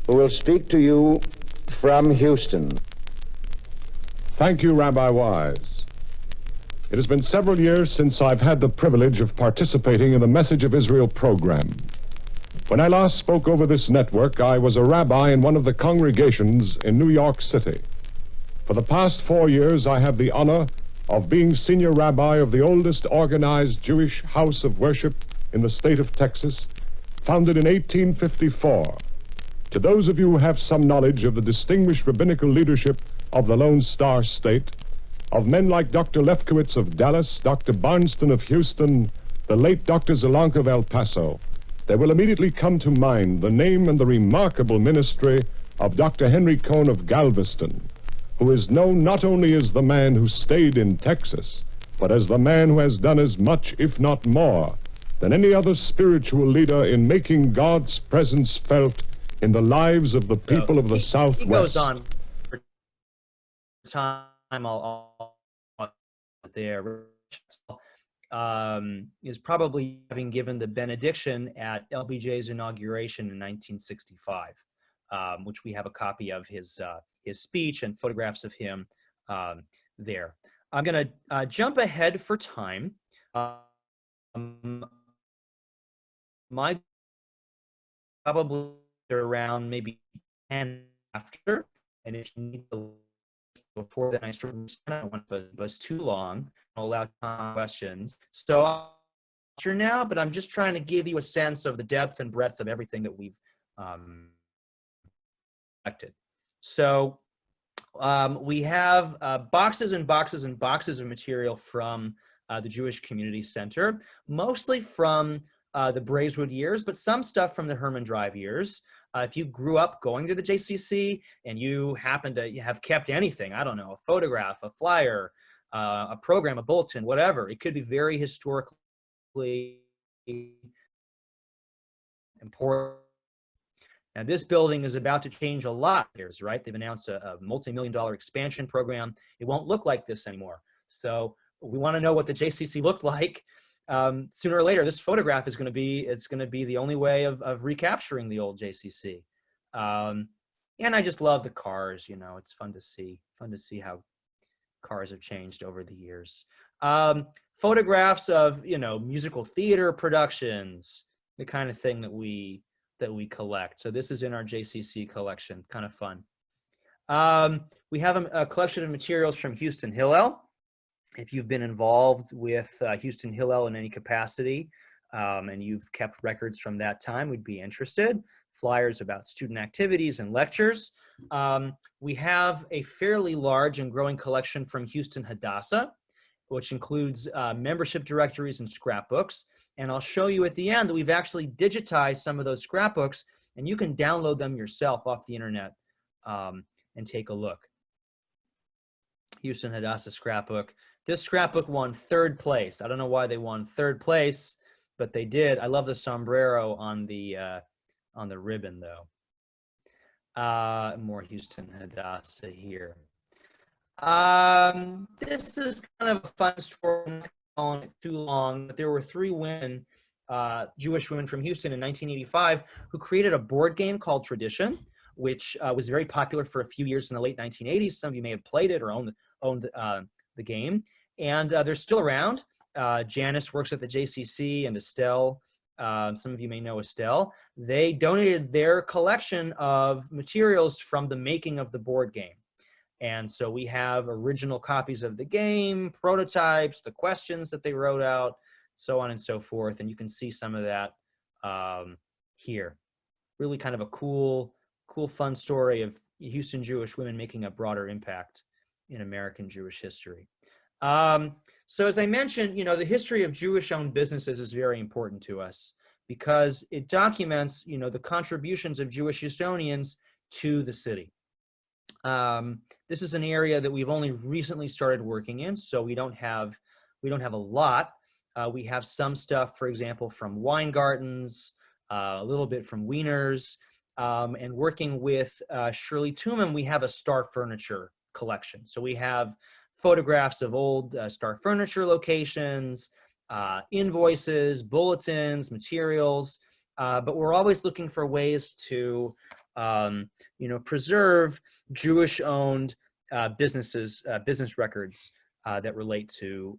who will speak to you from Houston. Thank you, Rabbi Wise. It has been several years since I've had the privilege of participating in the Message of Israel program. When I last spoke over this network, I was a rabbi in one of the congregations in New York City. For the past 4 years, I have the honor of being senior rabbi of the oldest organized Jewish house of worship in the state of Texas, founded in 1854. To those of you who have some knowledge of the distinguished rabbinical leadership of the Lone Star State, of men like Dr. Lefkowitz of Dallas, Dr. Barnston of Houston, the late Dr. Zelenko of El Paso, there will immediately come to mind the name and the remarkable ministry of Dr. Henry Cohn of Galveston, who is known not only as the man who stayed in Texas, but as the man who has done as much, if not more, than any other spiritual leader in making God's presence felt in the lives of the people of the Southwest. He goes on for time. I'll there. is probably having given the benediction at LBJ's inauguration in 1965, which we have a copy of his speech and photographs of him there. I'm going to jump ahead for time. My probably around maybe 10 after, and if you need to before then, I don't want to buzz too long. I'll allow questions. So I'll answer now, but I'm just trying to give you a sense of the depth and breadth of everything that we've collected. So we have boxes and boxes and boxes of material from the Jewish Community Center, mostly from the Braeswood years, but some stuff from the Herman Drive years. If you grew up going to the JCC and you happen to have kept anything, I don't know, a photograph, a flyer, a program, a bulletin, whatever, it could be very historically important. Now, this building is about to change a lot, right? They've announced a multi-million-dollar expansion program. It won't look like this anymore. So we want to know what the JCC looked like. Sooner or later, this photograph is going to be, it's going to be the only way of recapturing the old JCC. And I just love the cars, you know, it's fun to see how cars have changed over the years. Photographs of, you know, musical theater productions, the kind of thing that we collect. So this is in our JCC collection, kind of fun. We have a collection of materials from Houston Hillel. If you've been involved with Houston Hillel in any capacity and you've kept records from that time, we'd be interested. Flyers about student activities and lectures. We have a fairly large and growing collection from Houston Hadassah, which includes membership directories and scrapbooks. And I'll show you at the end that we've actually digitized some of those scrapbooks, and you can download them yourself off the internet and take a look. Houston Hadassah scrapbook. This scrapbook won 3rd place. I don't know why they won 3rd place, but they did. I love the sombrero on the ribbon, though. More Houston Hadassah here. This is kind of a fun story. I'm not calling it too long, but there were 3 women, Jewish women from Houston in 1985, who created a board game called Tradition, which was very popular for a few years in the late 1980s. Some of you may have played it or owned the game, and they're still around. Janice works at the JCC, and Estelle, some of you may know Estelle. They donated their collection of materials from the making of the board game. And so we have original copies of the game, prototypes, the questions that they wrote out, so on and so forth. And you can see some of that here. Really kind of a cool, fun story of Houston Jewish women making a broader impact in American Jewish history. So as I mentioned, you know, the history of Jewish-owned businesses is very important to us because it documents, you know, the contributions of Jewish Houstonians to the city. This is an area that we've only recently started working in, so we don't have a lot. We have some stuff, for example, from Weingartens, a little bit from Wieners, and working with Shirley Tooman, we have a Star Furniture collection. So we have photographs of old Star Furniture locations, invoices, bulletins, materials, but we're always looking for ways to you know, preserve Jewish-owned businesses, business records that relate to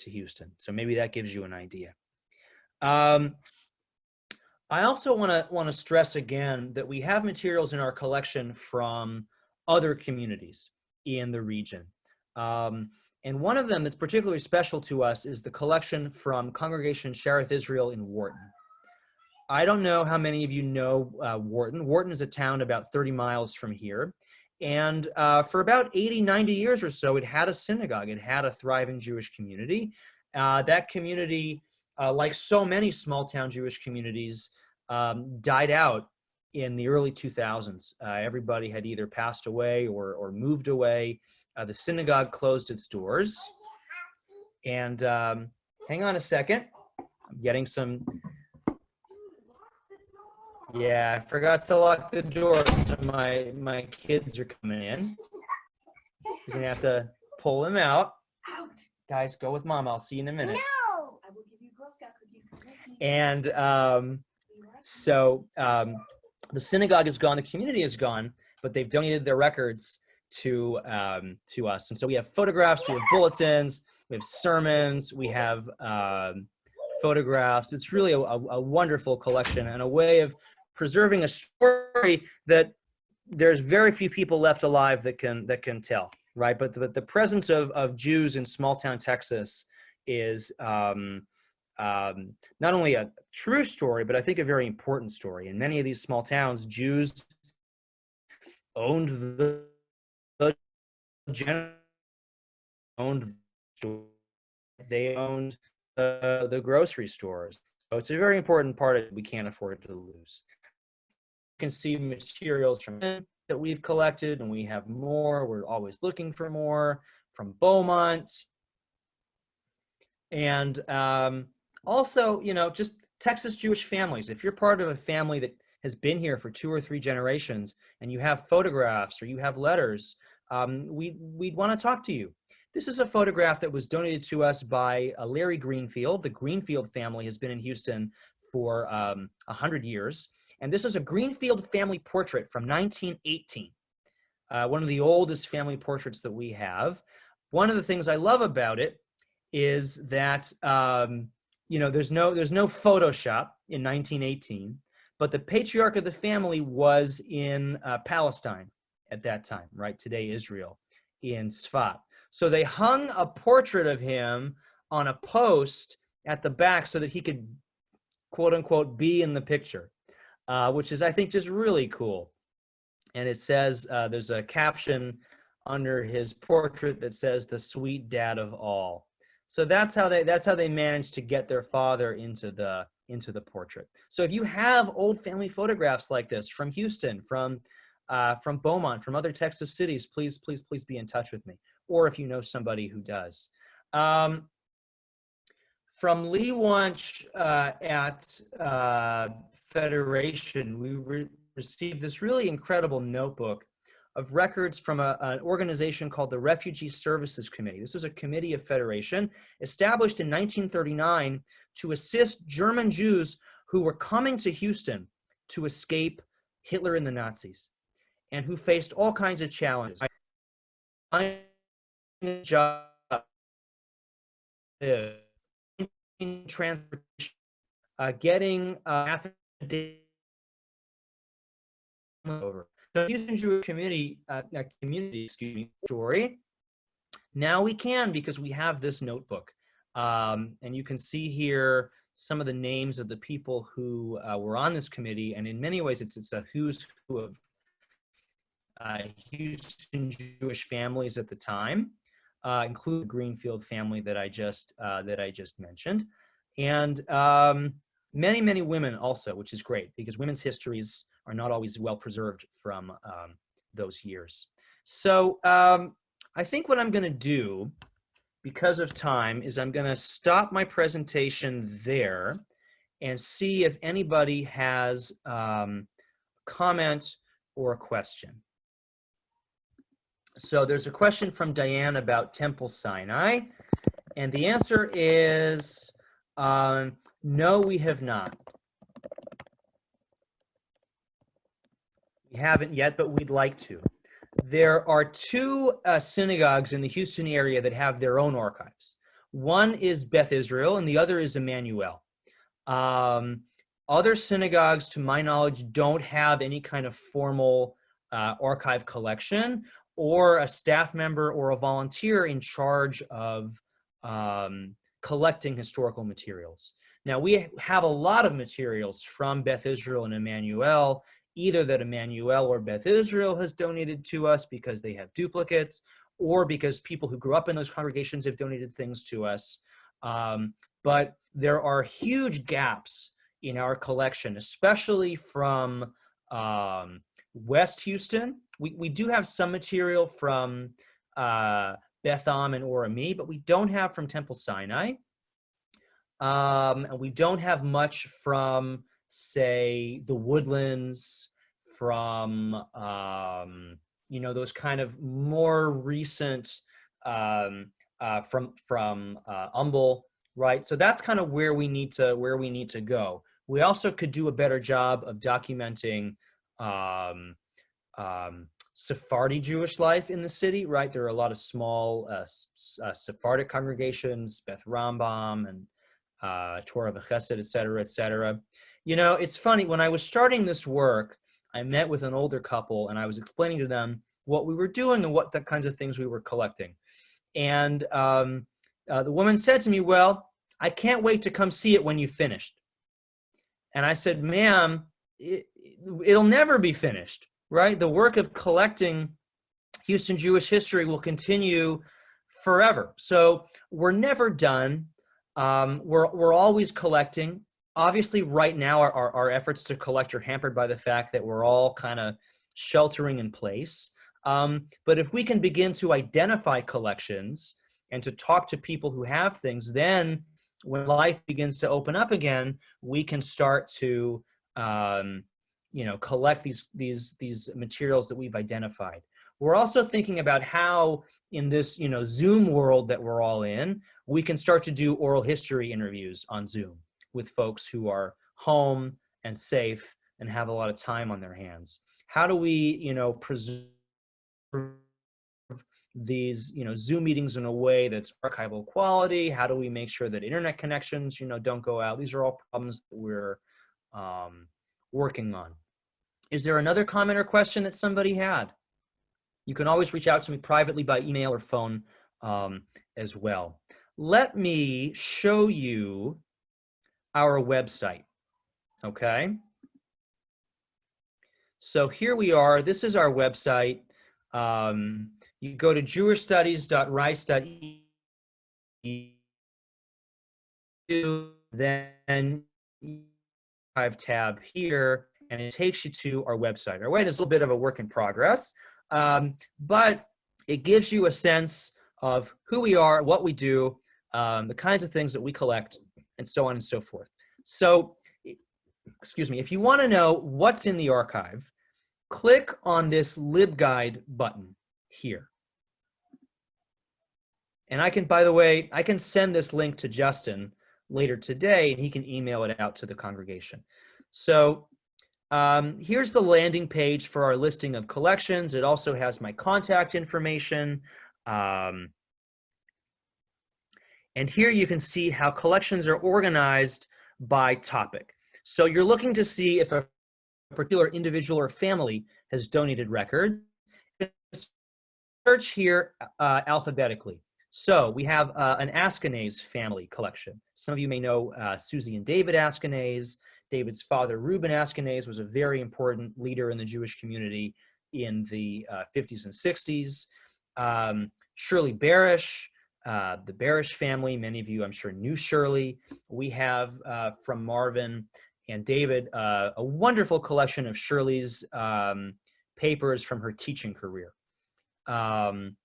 Houston. So maybe that gives you an idea. I also want to stress again that we have materials in our collection from other communities in the region. And one of them that's particularly special to us is the collection from Congregation Shareth Israel in Wharton. I don't know how many of you know Wharton. Wharton is a town about 30 miles from here. And for about 80, 90 years or so, it had a synagogue. It had a thriving Jewish community. That community, like so many small town Jewish communities, died out in the early 2000s. Everybody had either passed away or moved away. The synagogue closed its doors. And hang on a second. I'm getting some... Yeah, I forgot to lock the door, so my kids are coming in. You're gonna have to pull them out. Guys, go with Mom. I'll see you in a minute. No! I will give you Girl Scout cookies. And the synagogue is gone, the community is gone, but they've donated their records to us. And so we have photographs, we have bulletins, we have sermons, we have photographs. It's really a wonderful collection and a way of preserving a story that there's very few people left alive that can tell, right? But the presence of Jews in small town Texas is not only a true story, but I think a very important story. In many of these small towns, Jews owned the they owned the grocery stores. So it's a very important part of it we can't afford to lose. You can see materials from that we've collected, and we have more. We're always looking for more from Beaumont. And also, you know, just Texas Jewish families. If you're part of a family that has been here for 2 or 3 generations and you have photographs or you have letters, we'd want to talk to you. This is a photograph that was donated to us by Larry Greenfield. The Greenfield family has been in Houston for 100 years. And this is a Greenfield family portrait from 1918, one of the oldest family portraits that we have. One of the things I love about it is that, you know, there's no Photoshop in 1918, but the patriarch of the family was in Palestine at that time, right? Today, Israel, in Sfat. So they hung a portrait of him on a post at the back so that he could, quote unquote, be in the picture, which is, I think, just really cool. And it says, there's a caption under his portrait that says, "The sweet dad of all." So that's how they managed to get their father into the portrait. So if you have old family photographs like this from Houston, from Beaumont, from other Texas cities, please be in touch with me. Or if you know somebody who does. From Lee Wunsch at Federation, we received this really incredible notebook of records from an organization called the Refugee Services Committee. This was a committee of Federation established in 1939 to assist German Jews who were coming to Houston to escape Hitler and the Nazis, and who faced all kinds of challenges. Transportation, getting over. The Houston Jewish community story. Now we can, because we have this notebook, and you can see here some of the names of the people who were on this committee, and in many ways, it's a who's who of Houston Jewish families at the time, including the Greenfield family that I just mentioned, and many women also, which is great because women's histories are not always well preserved from those years. So I think what I'm going to do, because of time, is I'm going to stop my presentation there and see if anybody has a comment or a question. So there's a question from Diane about Temple Sinai, and the answer is no, we have not. We haven't yet, but we'd like to. There are 2 synagogues in the Houston area that have their own archives. One is Beth Israel, and the other is Emmanuel. Other synagogues, to my knowledge, don't have any kind of formal archive collection or a staff member or a volunteer in charge of collecting historical materials. Now, we have a lot of materials from Beth Israel and Emmanuel, either that Emmanuel or Beth Israel has donated to us because they have duplicates, or because people who grew up in those congregations have donated things to us. But there are huge gaps in our collection, especially from West Houston. We do have some material from Beth Am and Orami, but we don't have from Temple Sinai. And we don't have much from, say, the Woodlands, from, you know, those kind of more recent from Humble, right? So that's kind of where we need to go. We also could do a better job of documenting Sephardi Jewish life in the city, right? There are a lot of small Sephardic congregations, Beth Rambam and Torah V'Chesed, et cetera, et cetera. You know, it's funny, when I was starting this work, I met with an older couple and I was explaining to them what we were doing and what the kinds of things we were collecting. And the woman said to me, well, I can't wait to come see it when you've finished. And I said, ma'am, it'll never be finished, right? The work of collecting Houston Jewish history will continue forever. So we're never done. We're always collecting. Obviously, right now, our efforts to collect are hampered by the fact that we're all kind of sheltering in place. But if we can begin to identify collections and to talk to people who have things, then when life begins to open up again, we can start to collect these materials that we've identified. We're also thinking about how in this Zoom world that we're all in, we can start to do oral history interviews on Zoom with folks who are home and safe and have a lot of time on their hands. How do we preserve these Zoom meetings in a way that's archival quality? How do we make sure that internet connections don't go out? These are all problems that we're working on. Is there another comment or question that somebody had? You can always reach out to me privately by email or phone as well. Let me show you our website, okay? So here we are. This is our website. You go to jewishstudies.rice.edu, then archive tab here, and it takes you to our website. Our website is a little bit of a work in progress, but it gives you a sense of who we are, what we do, the kinds of things that we collect, and so on and so forth. So, excuse me, if you want to know what's in the archive, click on this LibGuide button here. And I can, by the way, I can send this link to Justin later today, and he can email it out to the congregation. So here's the landing page for our listing of collections. It also has my contact information. And here you can see how collections are organized by topic. So you're looking to see if a particular individual or family has donated records. Search here alphabetically. So we have an Askenaz family collection. Some of you may know Susie and David Askenaz. David's father, Reuben Askenaz, was a very important leader in the Jewish community in the 50s and 60s. Shirley Barish, the Barish family, many of you I'm sure knew Shirley. We have from Marvin and David a wonderful collection of Shirley's papers from her teaching career. And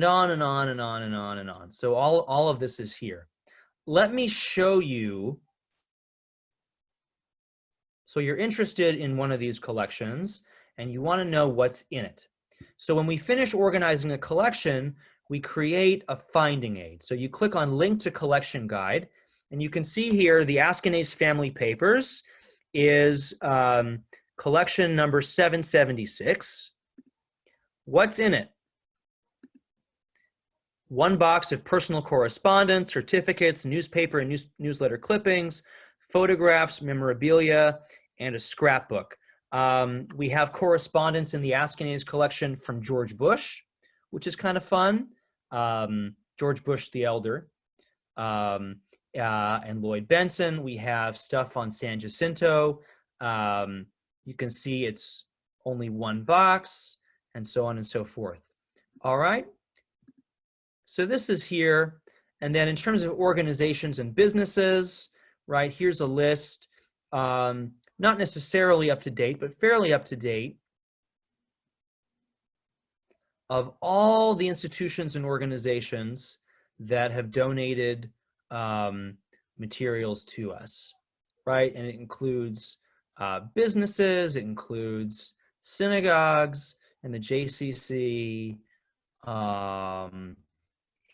on and on and on and on and on. So all of this is here. Let me show you. So you're interested in one of these collections and you want to know what's in it. So when we finish organizing a collection, we create a finding aid. So you click on Link to Collection Guide, and you can see here the Askenaz Family Papers is collection number 776. What's in it? One box of personal correspondence, certificates, newspaper and newsletter clippings, photographs, memorabilia, and a scrapbook. We have correspondence in the Askenaz collection from George Bush, which is kind of fun. George Bush the Elder, and Lloyd Benson. We have stuff on San Jacinto. You can see it's only one box, and so on and so forth. All right. So this is here. And then in terms of organizations and businesses, right, here's a list. Not necessarily up to date, but fairly up to date, of all the institutions and organizations that have donated materials to us, right? And it includes businesses, it includes synagogues and the JCC,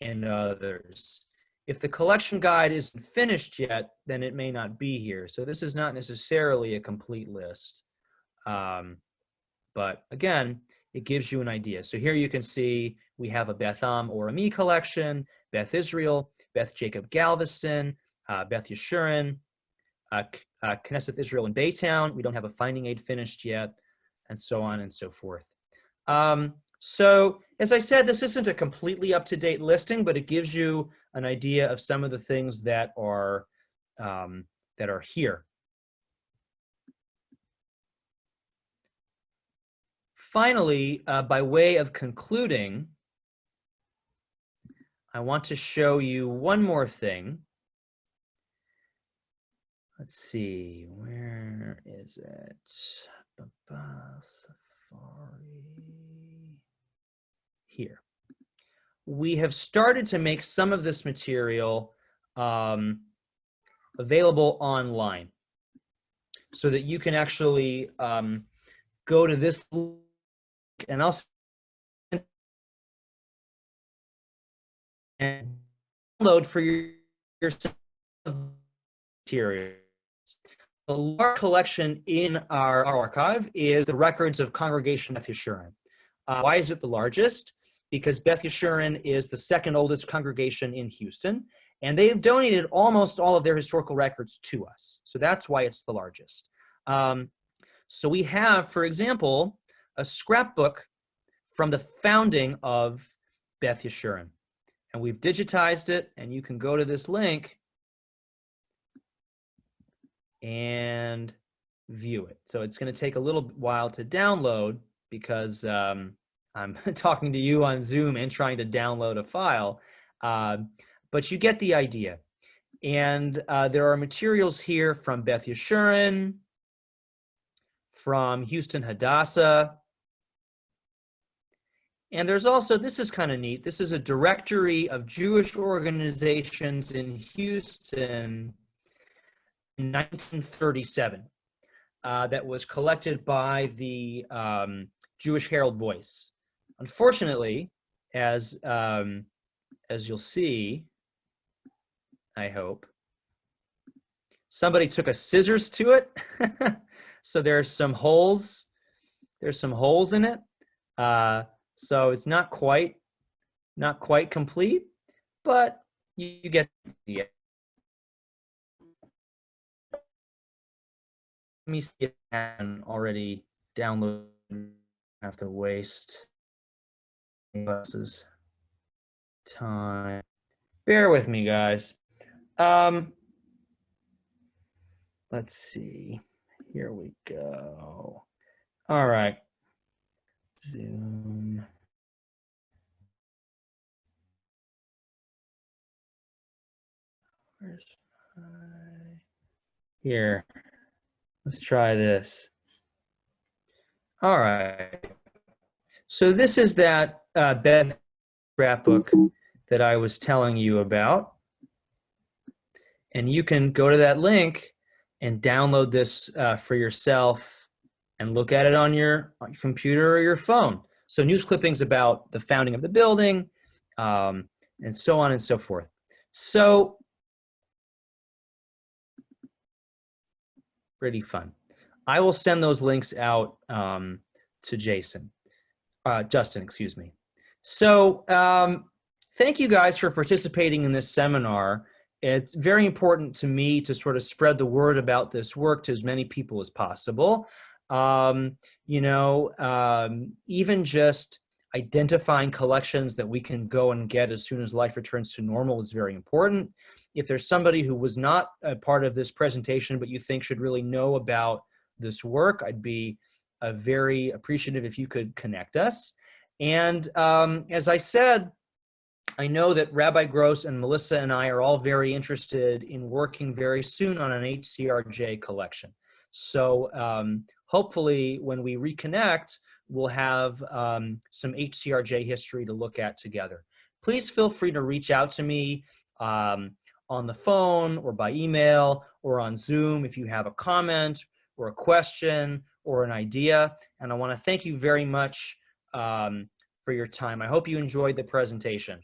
and others. If the collection guide isn't finished yet, then it may not be here. So this is not necessarily a complete list. But again, it gives you an idea. So here you can see we have a Beth Am or Ami collection, Beth Israel, Beth Jacob Galveston, Beth Yeshurun, Knesset Israel in Baytown. We don't have a finding aid finished yet, and so on and so forth. So as I said, this isn't a completely up-to-date listing, but it gives you an idea of some of the things that are here. Finally, by way of concluding, I want to show you one more thing. Let's see, where is it? Safari. Here. We have started to make some of this material available online so that you can actually go to this link, and I'll download for yourself material. The large collection in our archive is the records of Congregation Beth Yeshurun. Why is it the largest? Because Beth Yeshurun is the second oldest congregation in Houston, and they've donated almost all of their historical records to us. So that's why it's the largest. So we have, for example, a scrapbook from the founding of Beth Yeshurun. And we've digitized it, and you can go to this link and view it. So it's going to take a little while to download because I'm talking to you on Zoom and trying to download a file, but you get the idea. And there are materials here from Beth Yeshurun, from Houston Hadassah, and there's also, this is kind of neat, this is a directory of Jewish organizations in Houston in 1937 that was collected by the Jewish Herald Voice. Unfortunately, as you'll see, I hope, somebody took a scissors to it. So there's some holes. There's some holes in it. So it's not quite complete, but you get the idea. Let me see if I can already download. I have to waste buses time. Bear with me, guys. Let's see. Here we go. All right. Zoom. Where's my... Here. Let's try this. All right. So this is that Beth scrapbook that I was telling you about. And you can go to that link and download this for yourself and look at it on your computer or your phone. So news clippings about the founding of the building, and so on and so forth. So pretty fun. I will send those links out to Justin, excuse me. So thank you guys for participating in this seminar. It's very important to me to sort of spread the word about this work to as many people as possible. Even just identifying collections that we can go and get as soon as life returns to normal is very important. If there's somebody who was not a part of this presentation but you think should really know about this work, I'd be very appreciative if you could connect us. And as I said, I know that Rabbi Gross and Melissa and I are all very interested in working very soon on an HCRJ collection. So hopefully when we reconnect, we'll have some HCRJ history to look at together. Please feel free to reach out to me on the phone or by email or on Zoom if you have a comment or a question or an idea. And I want to thank you very much for your time. I hope you enjoyed the presentation.